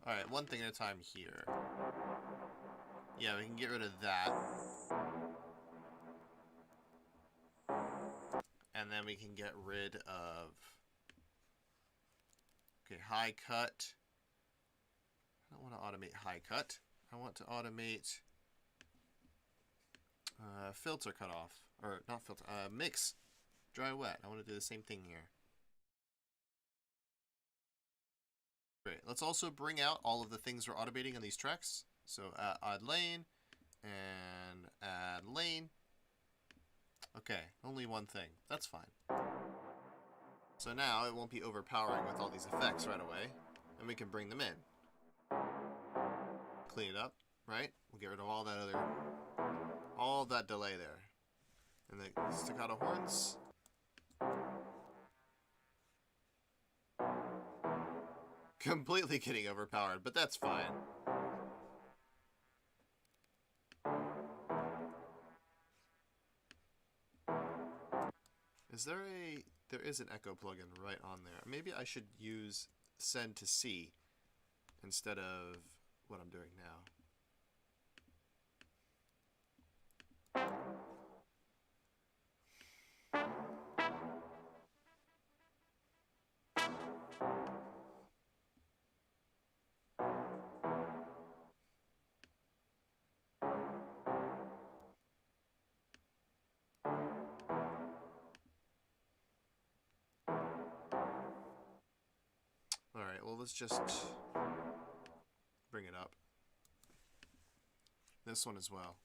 Alright, one thing at a time here. Yeah, we can get rid of that. And then we can get rid of... Okay, high cut. I don't want to automate high cut. I want to automate filter cutoff. Or not filter, mix. Dry wet. I want to do the same thing here. Great. Let's also bring out all of the things we're automating on these tracks. So add lane and add lane. Okay, only one thing. That's fine. So now it won't be overpowering with all these effects right away, and we can bring them in. Clean it up, right? We'll get rid of all that delay there. And the staccato horns. Completely getting overpowered, but that's fine. There is an echo plugin right on there. Maybe I should use send to C instead of what I'm doing now. Alright, well, let's just bring it up. This one as well.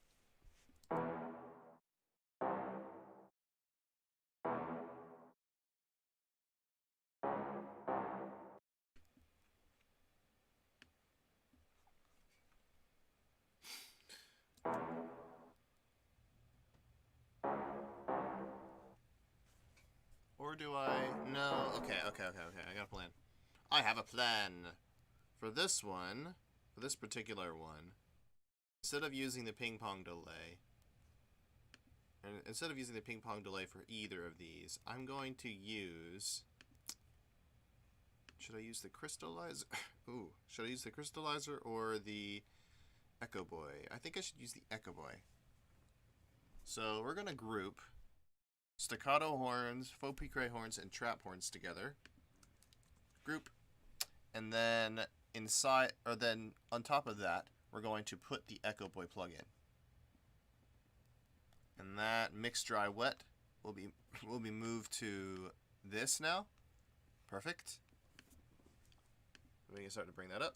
Or do I? No. Okay. I got a plan. I have a plan. For this one, for this particular one, instead of using the ping pong delay, for either of these, I'm going to use... Should I use the crystallizer? Ooh, should I use the crystallizer or the Echo Boy? I think I should use the Echo Boy. So we're going to group staccato horns, faux piqué horns, and trap horns together. Group. And then inside, or then on top of that, we're going to put the Echo Boy plugin. And that mix dry wet will be moved to this now. Perfect. We can start to bring that up.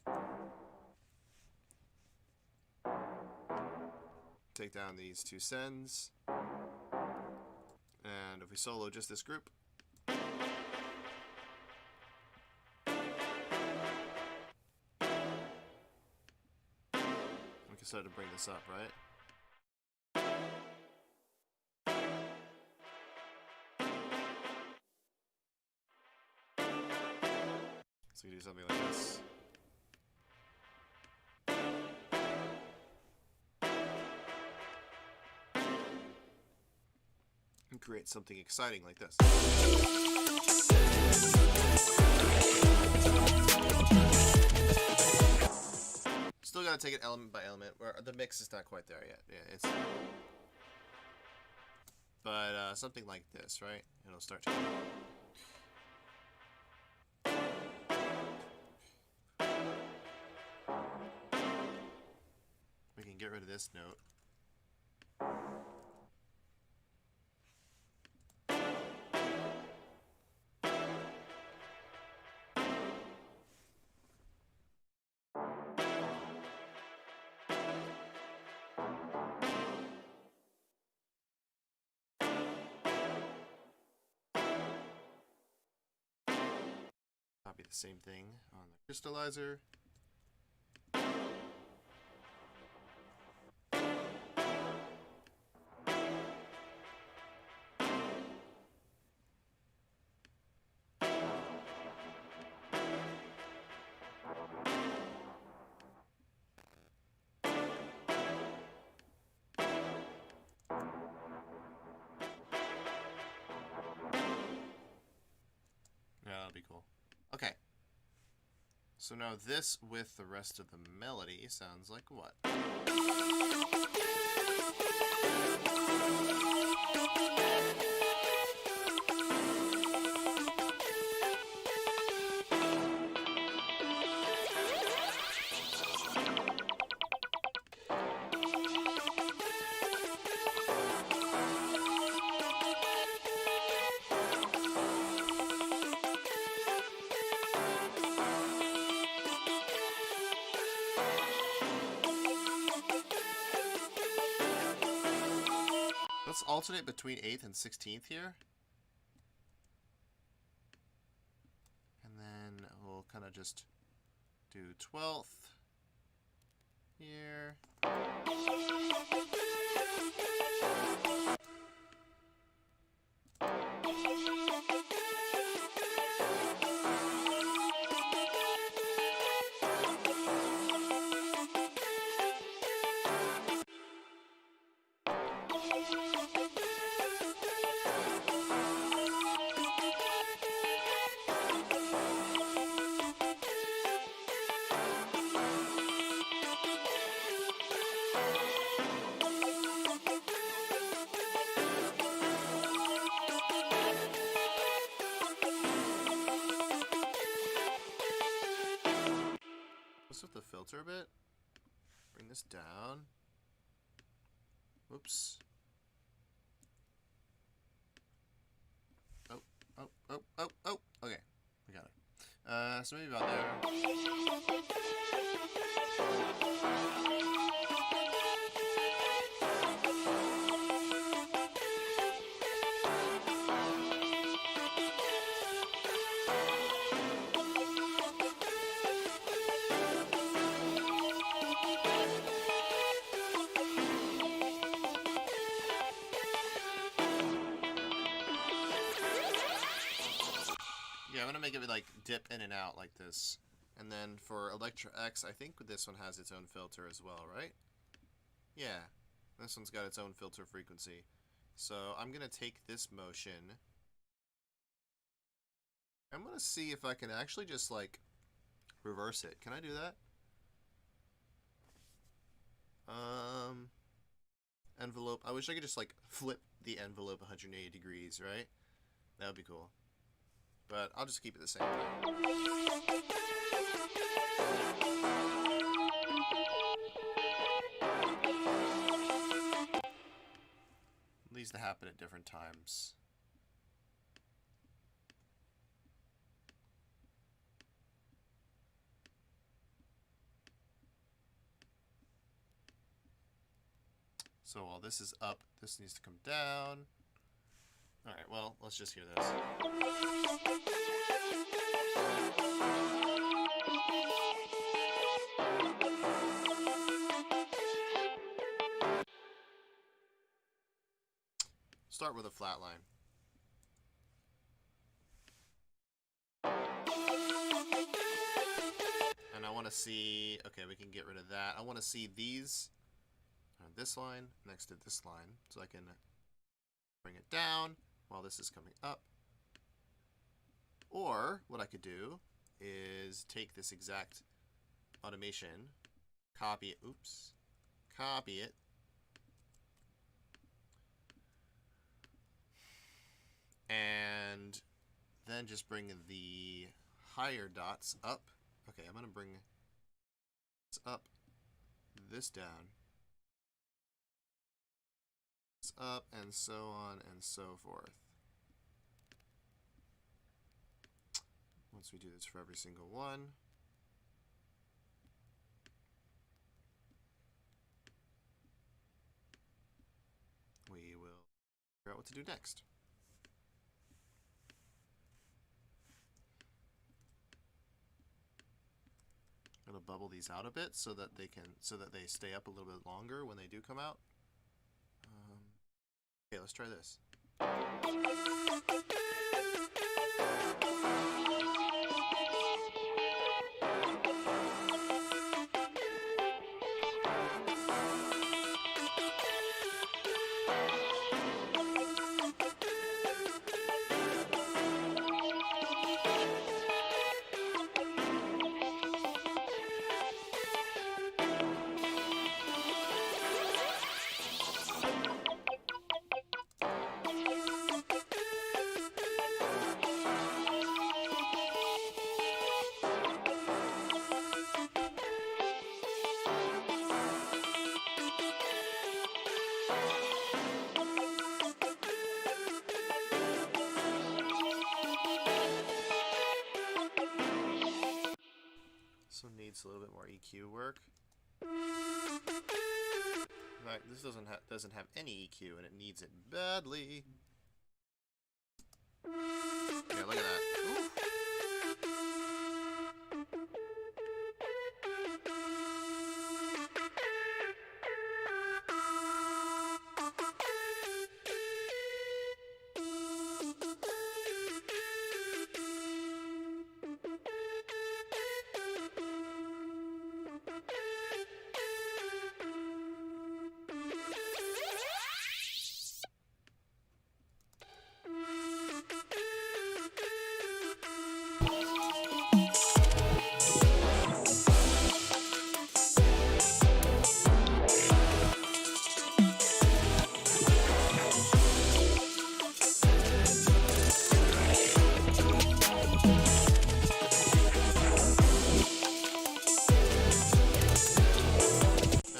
Take down these two sends. And if we solo just this group, we can start to bring this up, right? So we do something like this. And create something exciting like this. Still gotta take it element by element, where the mix is not quite there yet. Yeah, it's... But something like this, right? It'll start to... We can get rid of this note. Copy the same thing on the crystallizer. That'll be cool. Okay. So now this with the rest of the melody sounds like what? Let's alternate between 8th and 16th here. And then we'll kind of just do 12th here. With the filter a bit. Bring this down. Oops. Oh. Okay, we got it. So maybe about there. Yeah, I'm gonna make it like dip in and out like this. And then for Electra X, I think this one has its own filter as well, right? Yeah, this one's got its own filter frequency. So I'm gonna take this motion. I'm gonna see if I can actually just like reverse it. Can I do that? Envelope. I wish I could just like flip the envelope 180 degrees, right? That would be cool. But I'll just keep it the same. These to happen at different times. So while this is up, this needs to come down. Alright, well, let's just hear this. Start with a flat line. And I want to see, okay, we can get rid of that. I want to see these on this line next to this line, so I can bring it down while this is coming up. Or what I could do is take this exact automation, copy it, copy it, and then just bring the higher dots up. Okay, I'm going to bring this up, this down, this up, and so on and so forth. Once we do this for every single one, we will figure out what to do next. bubble these out a bit so that they stay up a little bit longer when they do come out. Okay, let's try this. So needs a little bit more EQ work. In fact, this doesn't have any EQ, and it needs it badly. Yeah, look at that. Ooh.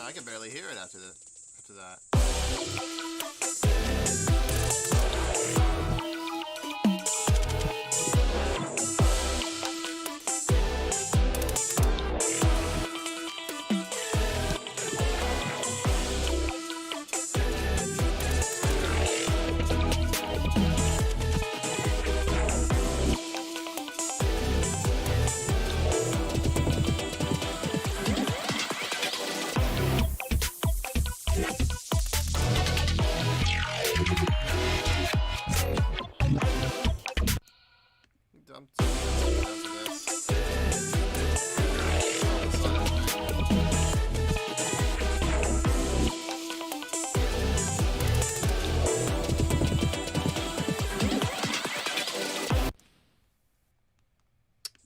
I can barely hear it after that.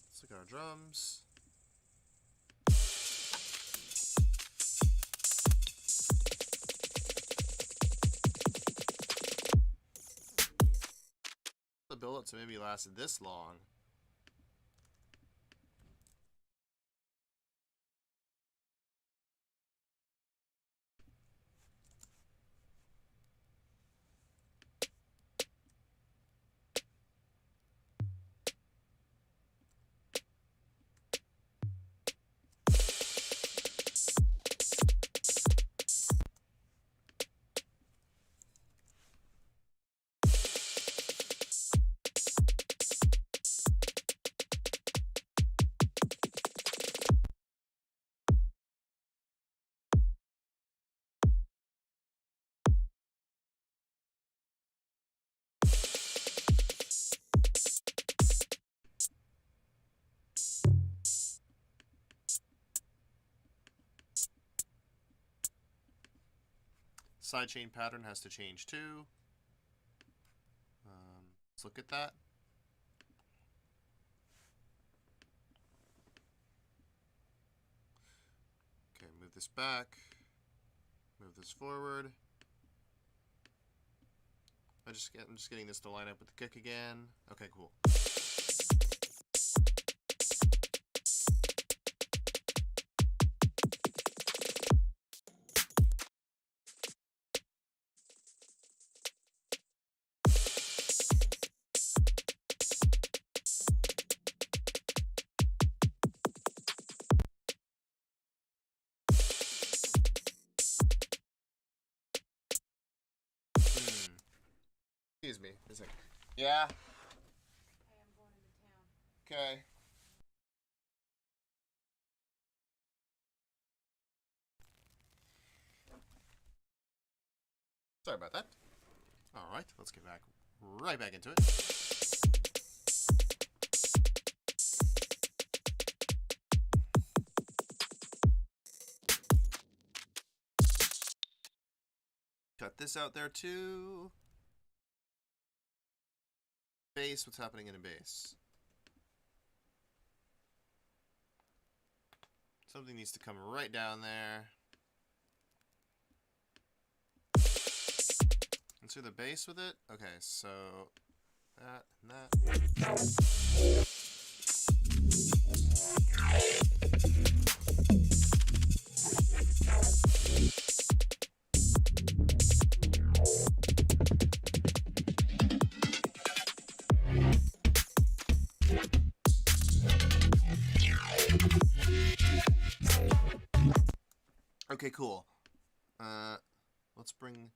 Let's look at our drums. The billet to maybe last this long. Sidechain pattern has to change too. Let's look at that. Okay, move this back. Move this forward. I'm just getting this to line up with the kick again. Okay, cool. Excuse me. Is it? Yeah. Hey, I'm going into town. Okay. Sorry about that. Alright, let's get right back into it. Cut this out there too. Bass, what's happening in a bass? Something needs to come right down there. Let's do the bass with it. Okay, so that and that. Okay, cool. Let's bring...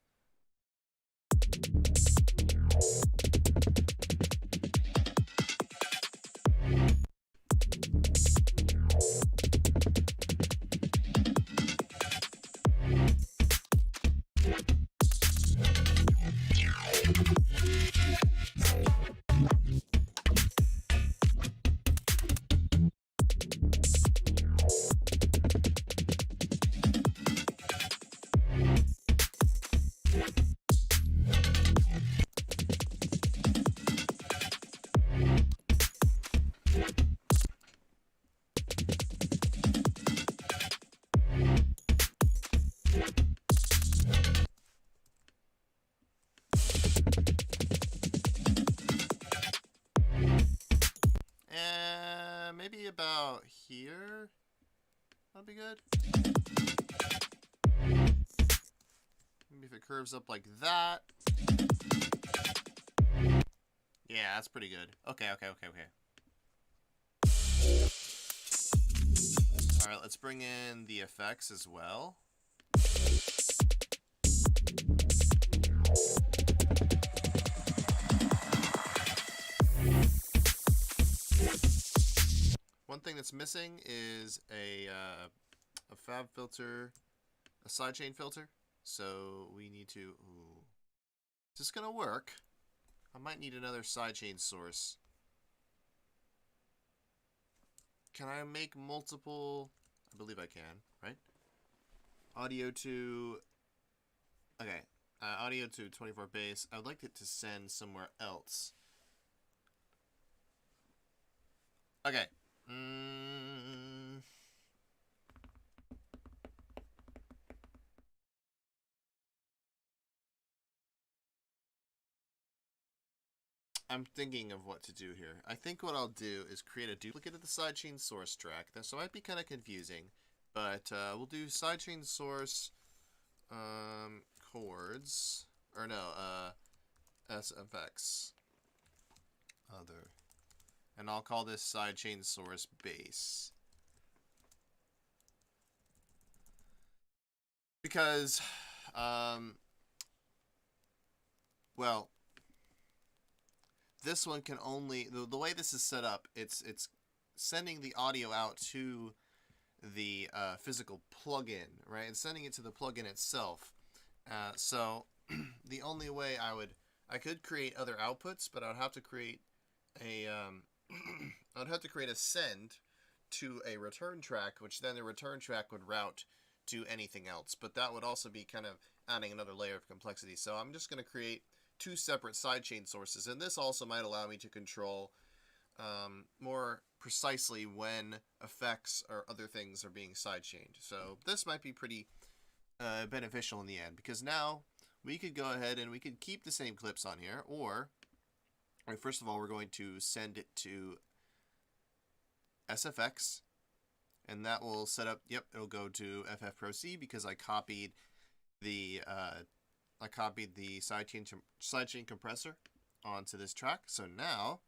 maybe about here. That'll be good. Maybe if it curves up like that. Yeah, that's pretty good. Okay. Alright, let's bring in the effects as well. One thing that's missing is a fab filter, a sidechain filter. So we need to... Ooh. Is this going to work? I might need another sidechain source. Can I make multiple... I believe I can, right? Audio to... Okay. Audio to 24 bass. I would like it to send somewhere else. Okay. I'm thinking of what to do here. I think what I'll do is create a duplicate of the sidechain source track. So it might be kind of confusing, but we'll do sidechain source chords, or no, SFX other, and I'll call this sidechain source bass. Because, well, this one can only, the way this is set up, it's sending the audio out to the physical plugin, right? It's sending it to the plugin itself. So the only way I could create other outputs, but I'd have to create a I'd have to create a send to a return track, which then the return track would route to anything else. But that would also be kind of adding another layer of complexity. So I'm just going to create two separate sidechain sources, and this also might allow me to control more precisely when effects or other things are being sidechained. So this might be pretty beneficial in the end, because now we could go ahead and we could keep the same clips on here, or first of all, we're going to send it to SFX, and that will set up, yep, it'll go to FF Pro C because I copied the sidechain compressor onto this track. So now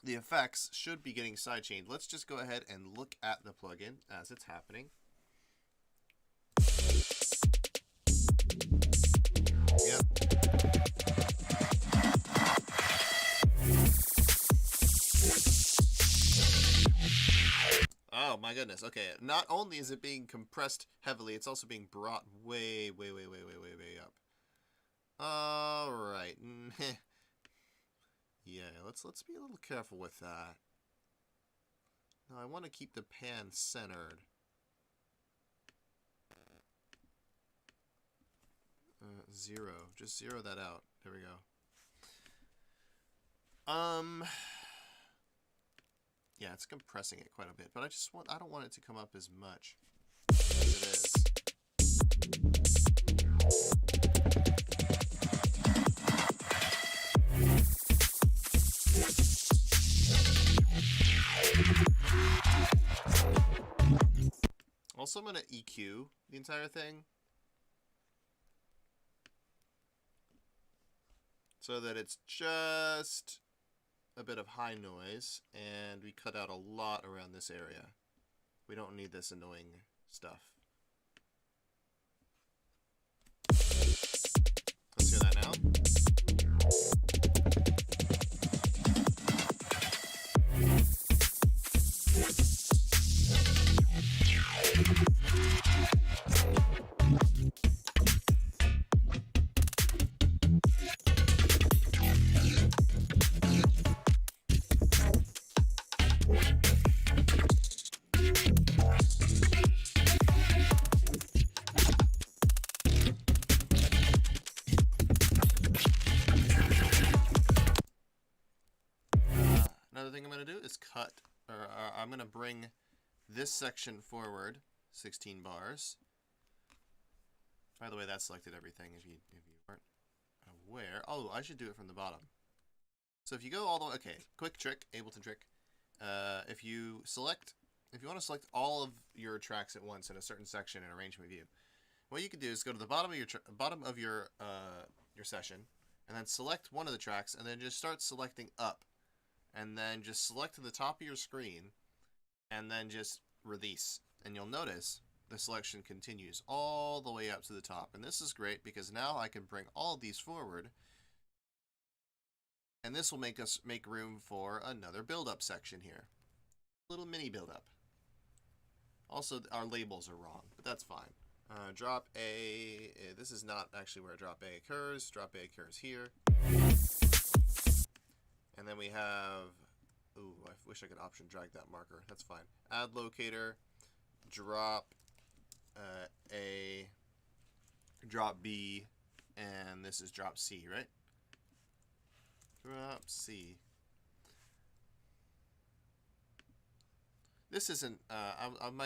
the effects should be getting sidechained. Let's just go ahead and look at the plugin as it's happening. Yep. Oh my goodness. Okay, not only is it being compressed heavily, it's also being brought way up. Yeah, let's be a little careful with that. No, I want to keep the pan centered. Zero. Just zero that out. There we go. Yeah, it's compressing it quite a bit, but I don't want it to come up as much as it is. Also, I'm going to EQ the entire thing so that it's just a bit of high noise, and we cut out a lot around this area. We don't need this annoying stuff. Let's hear that now. Another thing I'm going to do is I'm going to bring this section forward 16 bars. By the way, that selected everything if you weren't aware. Oh, I should do it from the bottom. So if you go all the way, okay, quick trick, Ableton trick. If you want to select all of your tracks at once in a certain section in arrangement view, what you can do is go to the bottom of your session, and then select one of the tracks, and then just start selecting up. And then just select to the top of your screen, and then just release. And you'll notice the selection continues all the way up to the top. And this is great because now I can bring all of these forward, and this will make room for another build-up section here. A little mini build-up. Also, our labels are wrong, but that's fine. Drop A, this is not actually where drop A occurs. Drop A occurs here. And then we have, ooh, I wish I could option drag that marker. That's fine. Add locator, drop A, drop B, and this is drop C, right? Drop C. This isn't, I'm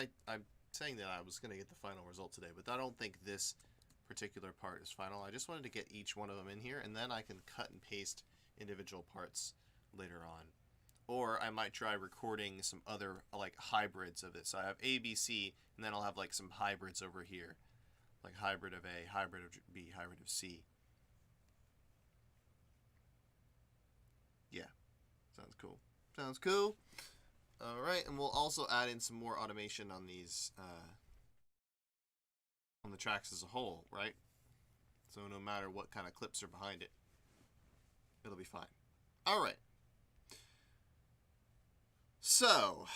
saying that I was going to get the final result today, but I don't think this particular part is final. I just wanted to get each one of them in here, and then I can cut and paste individual parts later on. Or I might try recording some other like hybrids of it. So I have A, B, C, and then I'll have like some hybrids over here. Like hybrid of A, hybrid of B, hybrid of C. Yeah, sounds cool. Sounds cool. Alright, and we'll also add in some more automation on these, on the tracks as a whole, right? So no matter what kind of clips are behind it, it'll be fine. Alright. So,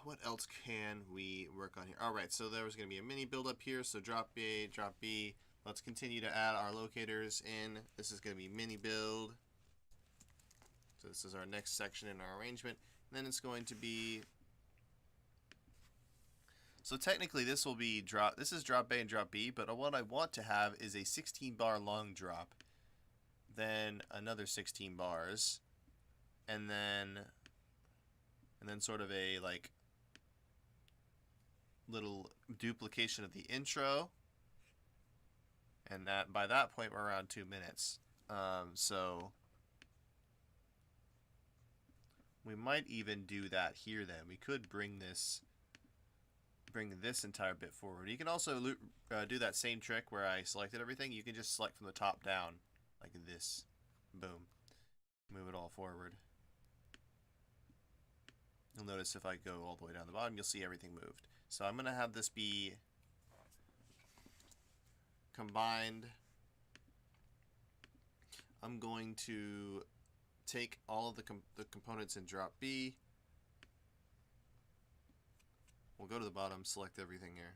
what else can we work on here? Alright, so there was going to be a mini build up here. So drop A, drop B. Let's continue to add our locators in. This is going to be mini build. So this is our next section in our arrangement. And then it's going to be... So technically this will be drop... This is drop A and drop B, but what I want to have is a 16 bar long drop. Then another 16 bars. And then sort of a like little duplication of the intro, and that by that point we're around 2 minutes. So we might even do that here. Then we could bring this entire bit forward. You can also do that same trick where I selected everything. You can just select from the top down like this. Boom. Move it all forward. You'll notice if I go all the way down the bottom, you'll see everything moved. So I'm going to have this be combined. I'm going to take all of the components in drop B. We'll go to the bottom, select everything here.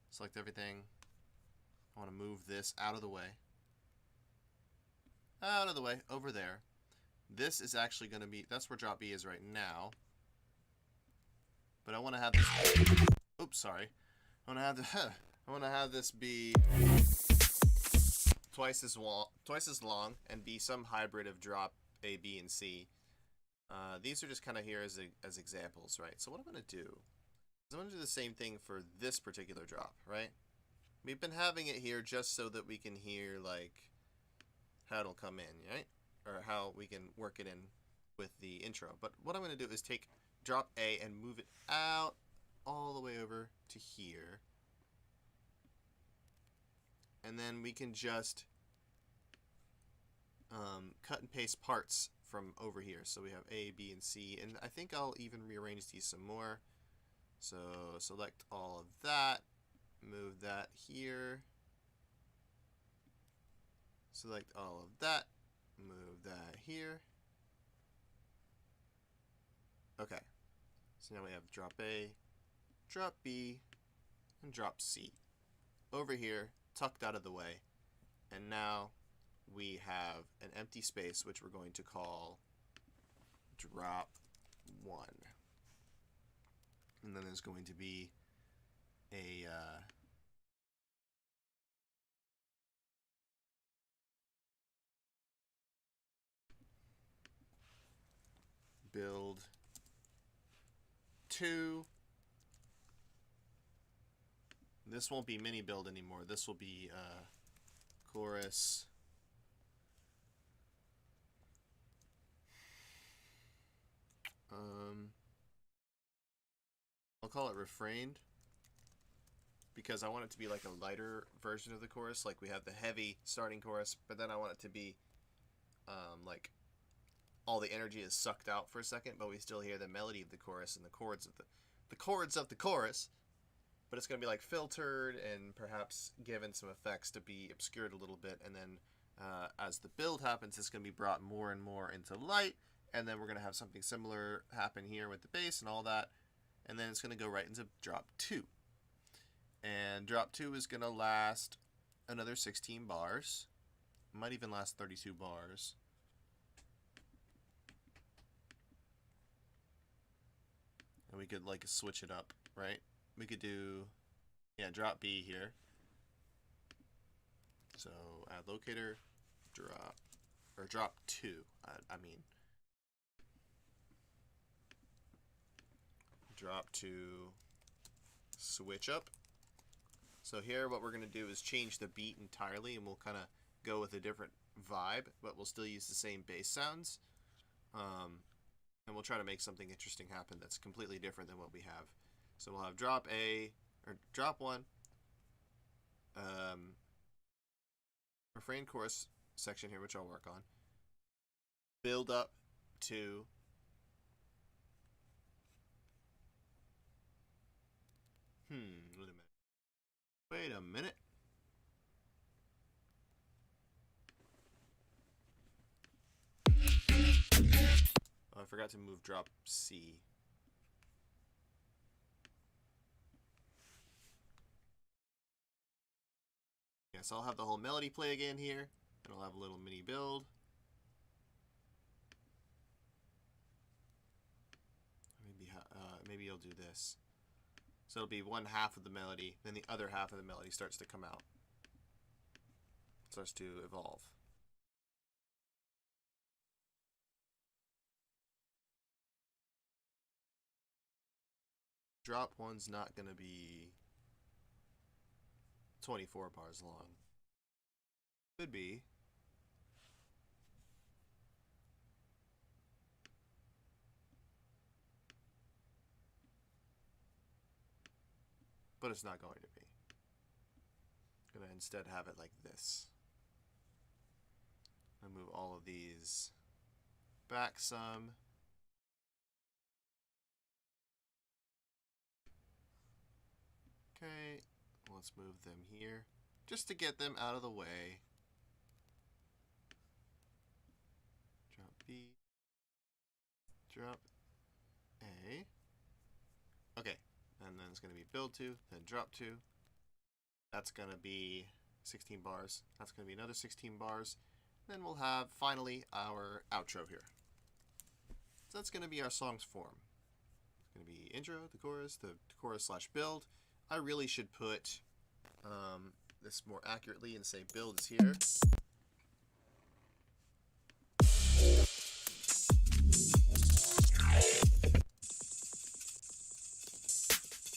Select everything. I want to move this out of the way. out of the way, over there. This is actually going to be, that's where drop B is right now. But I want to have this, oops, sorry. I want to have the, I want to have this be twice as long and be some hybrid of drop A, B, and C. These are just kind of here as examples, right? So what I'm going to do is I'm going to do the same thing for this particular drop, right? We've been having it here just so that we can hear, like, how it'll come in, right? Or how we can work it in with the intro. But what I'm going to do is take drop A and move it out all the way over to here. And then we can just cut and paste parts from over here. So we have A, B, and C. And I think I'll even rearrange these some more. So select all of that. Move that here. Select all of that. Move that here. Okay. So now we have drop A, drop B, and drop C. Over here, tucked out of the way. And now we have an empty space, which we're going to call drop 1. And then there's going to be a build 2. This won't be mini build anymore. This will be chorus. I'll call it refrained because I want it to be like a lighter version of the chorus. Like we have the heavy starting chorus, but then I want it to be like all the energy is sucked out for a second, but we still hear the melody of the chorus and the chords of the chords of the chorus. But it's going to be like filtered and perhaps given some effects to be obscured a little bit. And then as the build happens, it's going to be brought more and more into light. And then we're going to have something similar happen here with the bass and all that. And then it's going to go right into drop 2. And drop 2 is going to last another 16 bars. It might even last 32 bars. And we could like switch it up, right? We could do, yeah, drop B here. So add locator, drop, or drop 2, I mean. Drop 2, switch up. So here what we're going to do is change the beat entirely, and we'll kind of go with a different vibe, but we'll still use the same bass sounds. And we'll try to make something interesting happen that's completely different than what we have. So we'll have drop A, or drop 1, refrain chorus section here, which I'll work on. Build up to wait a minute. Oh, I forgot to move drop C. Yes, I'll have the whole melody play again here, and I'll have a little mini build. Maybe I'll do this. So it'll be one half of the melody, then the other half of the melody starts to come out. It starts to evolve. Drop 1's not going to be 24 bars long. Could be. But it's not going to be. I'm going to instead have it like this. I move all of these back some. Okay, let's move them here just to get them out of the way. Drop B, drop A. Okay, and then it's going to be build 2, then drop 2. That's going to be 16 bars. That's going to be another 16 bars. Then we'll have, finally, our outro here. So that's going to be our song's form. It's going to be intro, the chorus / build. I really should put this more accurately and say build is here.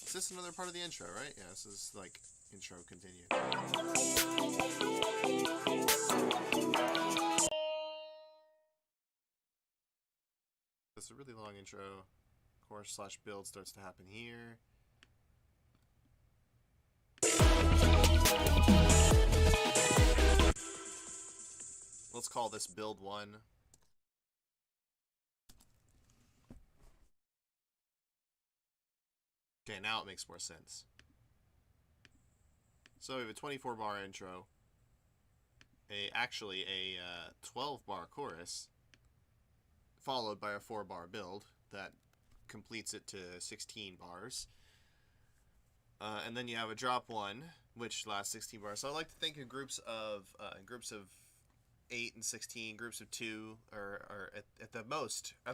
Is this another part of the intro, right? Yeah, this is like intro continue. It's a really long intro. Chorus / build starts to happen here. Let's call this build 1. Okay, now it makes more sense. So we have a 24-bar intro, actually a 12-bar chorus, followed by a 4-bar build that completes it to 16 bars. And then you have a drop 1, which lasts 16 bars. So I like to think in groups of 8 and 16, groups of 2, or at the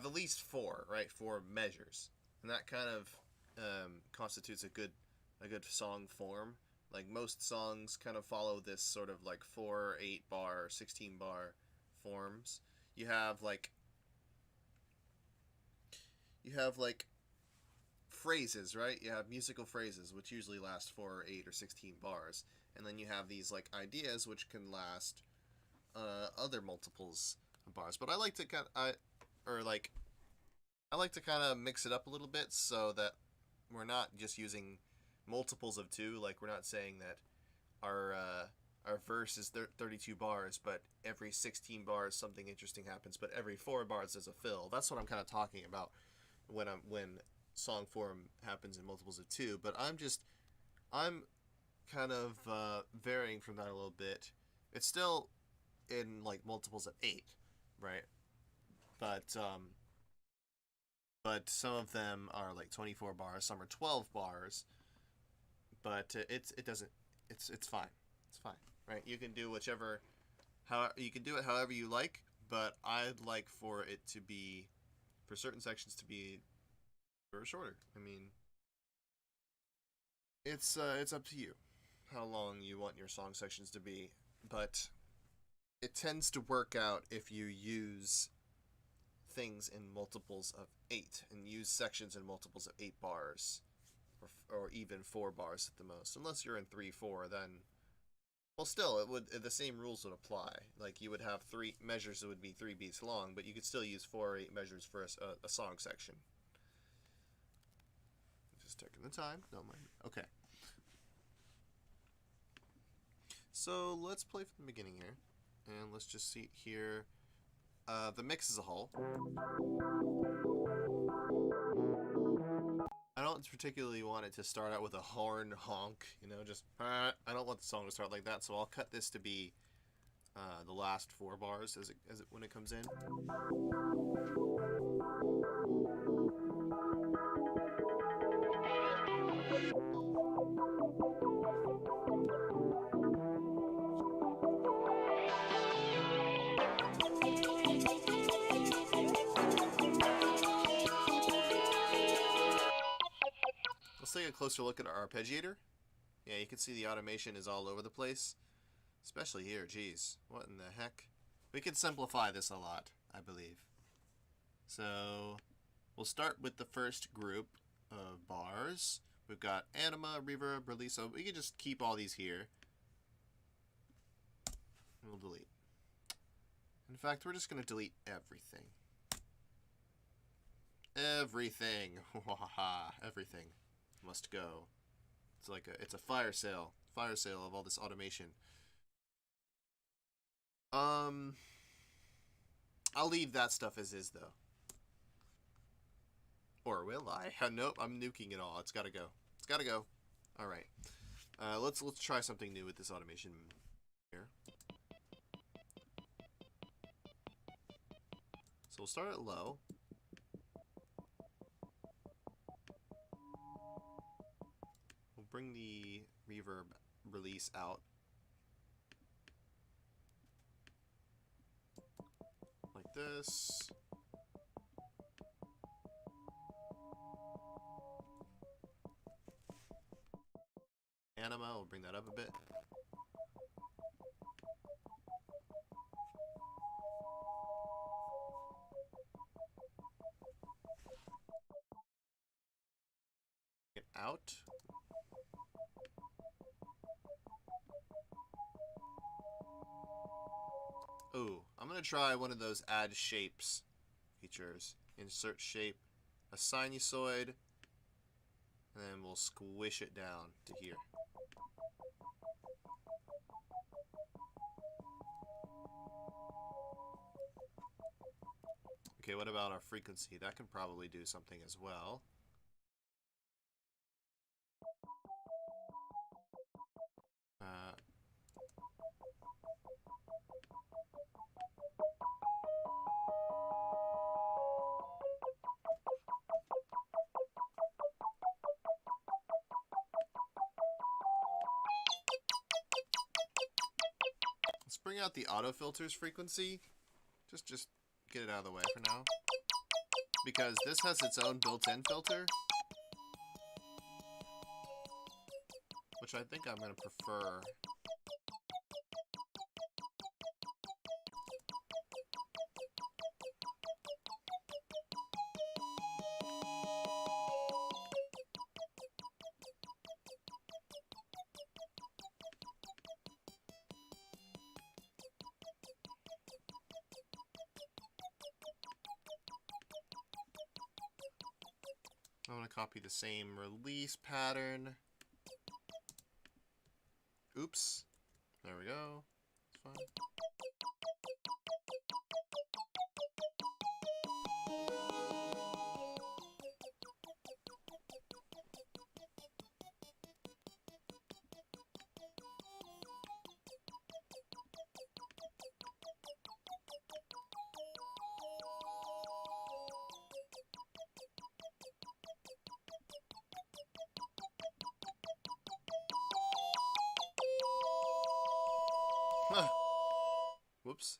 least 4, right? 4 measures, and that kind of constitutes a good song form. Like most songs kind of follow this sort of like 4, 8-bar, 16-bar forms. You have like phrases, right? You have musical phrases, which usually last 4 or 8 or 16 bars, and then you have these like ideas, which can last other multiples of bars. But I like to kind of mix it up a little bit so that we're not just using multiples of 2. Like we're not saying that our verse is 32 bars, but every 16 bars something interesting happens, but every 4 bars there's a fill. That's what I'm kind of talking about when song form happens in multiples of 2. But I'm kind of varying from that a little bit. It's still in like multiples of 8, right? But some of them are like 24 bars, some are 12 bars. But it's fine. It's fine, right? You can do you can do it however you like, but I'd like for certain sections to be shorter. I mean, it's up to you how long you want your song sections to be, but it tends to work out if you use things in multiples of 8 and use sections in multiples of 8 bars, or even 4 bars at the most. Unless you're in 3/4, then, well, still the same rules would apply. Like you would have 3 measures that would be 3 beats long, but you could still use 4 or 8 measures for a song section. Just taking the time, don't mind. Okay. So let's play from the beginning here, and let's just see here the mix as a whole. I don't particularly want it to start out with a horn honk, just I don't want the song to start like that, so I'll cut this to be the last 4 bars when it comes in. Let's take a closer look at our arpeggiator. Yeah, you can see the automation is all over the place. Especially here, geez. What in the heck? We could simplify this a lot, I believe. So, we'll start with the first group of bars. We've got anima, reverb, release. So we can just keep all these here. And we'll delete. In fact, we're just going to delete everything. Everything. Everything must go. It's a fire sale of all this automation. I'll leave that stuff as is though. Or will I? Nope, I'm nuking it all. It's gotta go. It's gotta go. All right. Let's try something new with this automation here. So we'll start at low. We'll bring the reverb release out. this. Anima, we'll bring that up a bit. Get out. Ooh, I'm gonna try one of those add shapes features. Insert shape, a sinusoid, and then we'll squish it down to here. Okay, what about our frequency? That can probably do something as well. Let's bring out the autofilters frequency. Just get it out of the way for now. Because this has its own built-in filter. Which I think I'm going to prefer. I'm going to copy the same release pattern. Oops. There we go. It's fine. Huh. Whoops.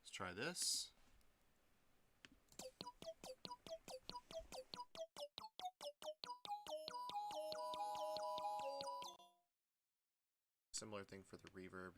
Let's try this. Similar thing for the reverb.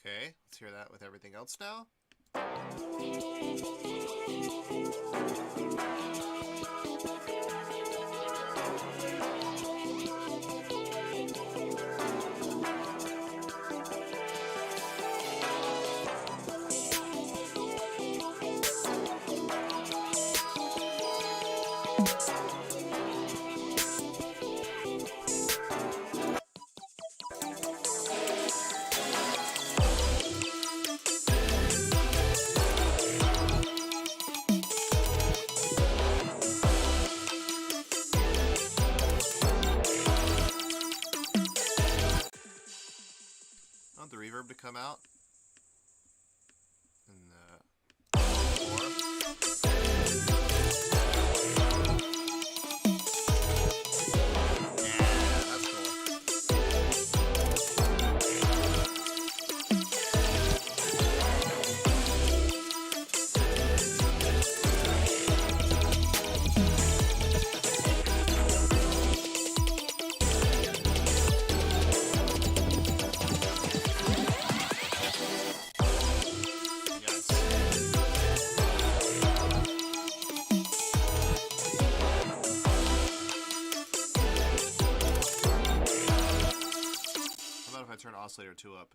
Okay, let's hear that with everything else now. I want the reverb to come out. And oscillator tool up.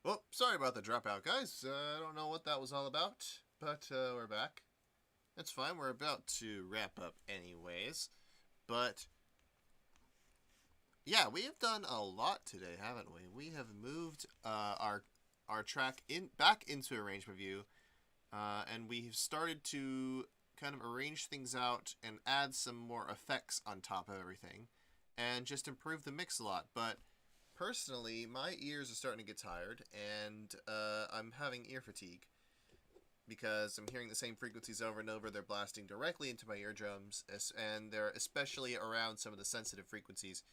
Well, sorry about the dropout, guys. I don't know what that was all about, but we're back. That's fine. We're about to wrap up anyways. But, yeah, we have done a lot today, haven't we? We have moved our track back into arrangement view, and we've started to kind of arrange things out and add some more effects on top of everything, and just improve the mix a lot. But personally, my ears are starting to get tired, and I'm having ear fatigue because I'm hearing the same frequencies over and over. They're blasting directly into my eardrums, and they're especially around some of the sensitive frequencies.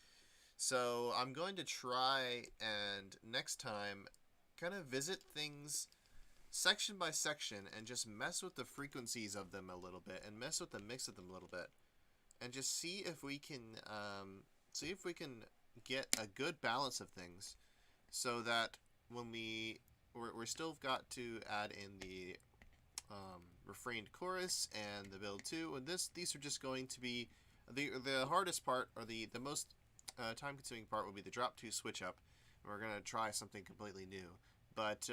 So I'm going to try and next time kind of visit things section by section and just mess with the frequencies of them a little bit and mess with the mix of them a little bit and just see if we can get a good balance of things, so that when we're still got to add in the refrained chorus and the build 2, and these are just going to be the hardest part, or the most time consuming part will be the drop 2 switch up. We're gonna try something completely new, but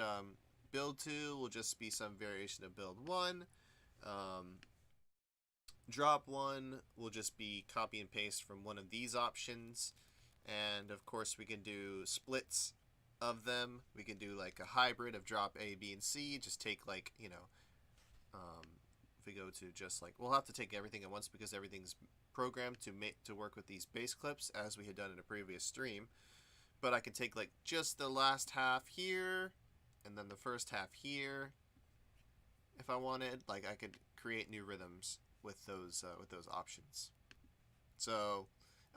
build 2 will just be some variation of build 1. Drop 1 will just be copy and paste from one of these options. And of course we can do splits of them. We can do like a hybrid of drop A, B, and C. Just take like, you know, if we go to just like, we'll have to take everything at once because everything's programmed to work with these bass clips as we had done in a previous stream. But I could take like just the last half here and then the first half here if I wanted. Like I could create new rhythms with those options. So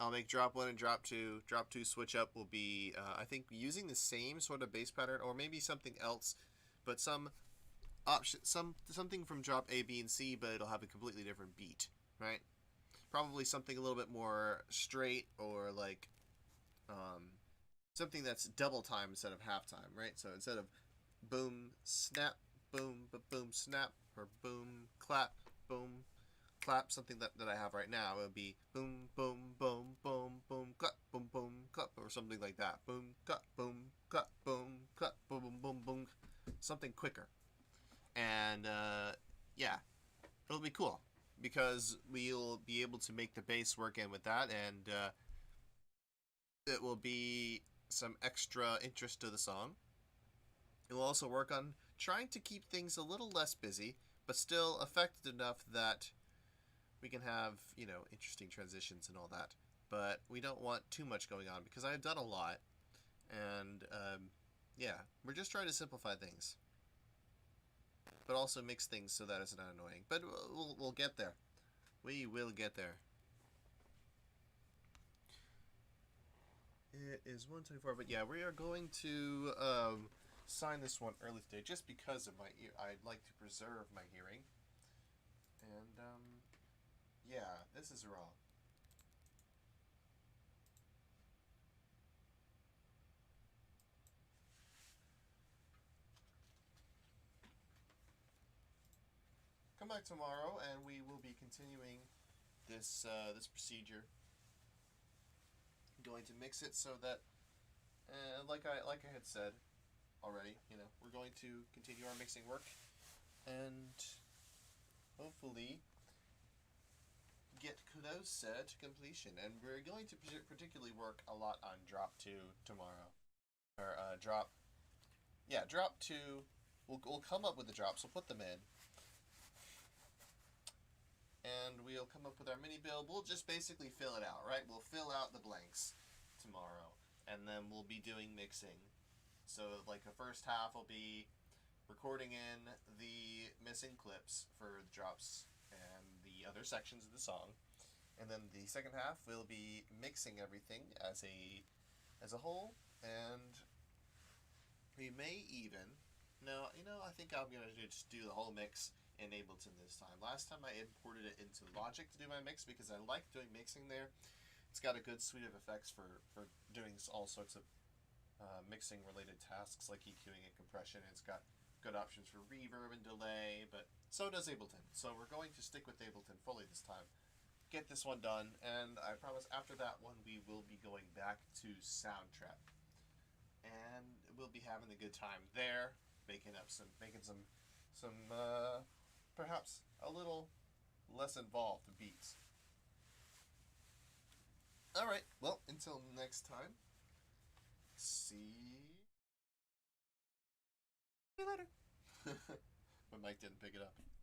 I'll make drop 1 and drop 2. Drop 2 switch up will be, I think, using the same sort of bass pattern, or maybe something else, but some option, something from drop A, B, and C, but it'll have a completely different beat, right? Probably something a little bit more straight, or like something that's double time instead of half time, right? So instead of boom, snap, boom, boom, snap, or boom, clap, boom, clap, something that I have right now, it would be boom, boom, boom, boom, boom, clap, boom, boom, clap, or something like that. Boom, clap, boom, clap, boom, clap, boom, boom, boom, boom. Something quicker. And, yeah, it'll be cool because we'll be able to make the bass work in with that, and it will be some extra interest to the song. It will also work on trying to keep things a little less busy, but still effective enough that we can have, you know, interesting transitions and all that. But we don't want too much going on because I've done a lot. And, yeah, we're just trying to simplify things. But also mix things so that it's not annoying. But we'll get there. We will get there. It is 1:24, but yeah, we are going to sign this one early today just because of my ear. I'd like to preserve my hearing. And, yeah, this is raw. back tomorrow, and we will be continuing this this procedure. Going to mix it so that, like I had said already, we're going to continue our mixing work, and hopefully get Kudosa to completion. And we're going to particularly work a lot on drop 2 tomorrow, or drop 2. We'll come up with the drops. We'll put them in, and we'll come up with our mini build. We'll just basically fill it out, right? We'll fill out the blanks tomorrow, and then we'll be doing mixing. So, like, the first half will be recording in the missing clips for the drops and the other sections of the song, and then the second half will be mixing everything as a whole, and we may even, no, I think I'm going to just do the whole mix in Ableton this time. Last time I imported it into Logic to do my mix because I like doing mixing there. It's got a good suite of effects for doing all sorts of mixing related tasks like EQing and compression. It's got good options for reverb and delay, but so does Ableton. So we're going to stick with Ableton fully this time. Get this one done, and I promise after that one we will be going back to Soundtrap, and we'll be having a good time there, making some perhaps a little less involved beats. All right. Well, until next time. See you later. My mic didn't pick it up.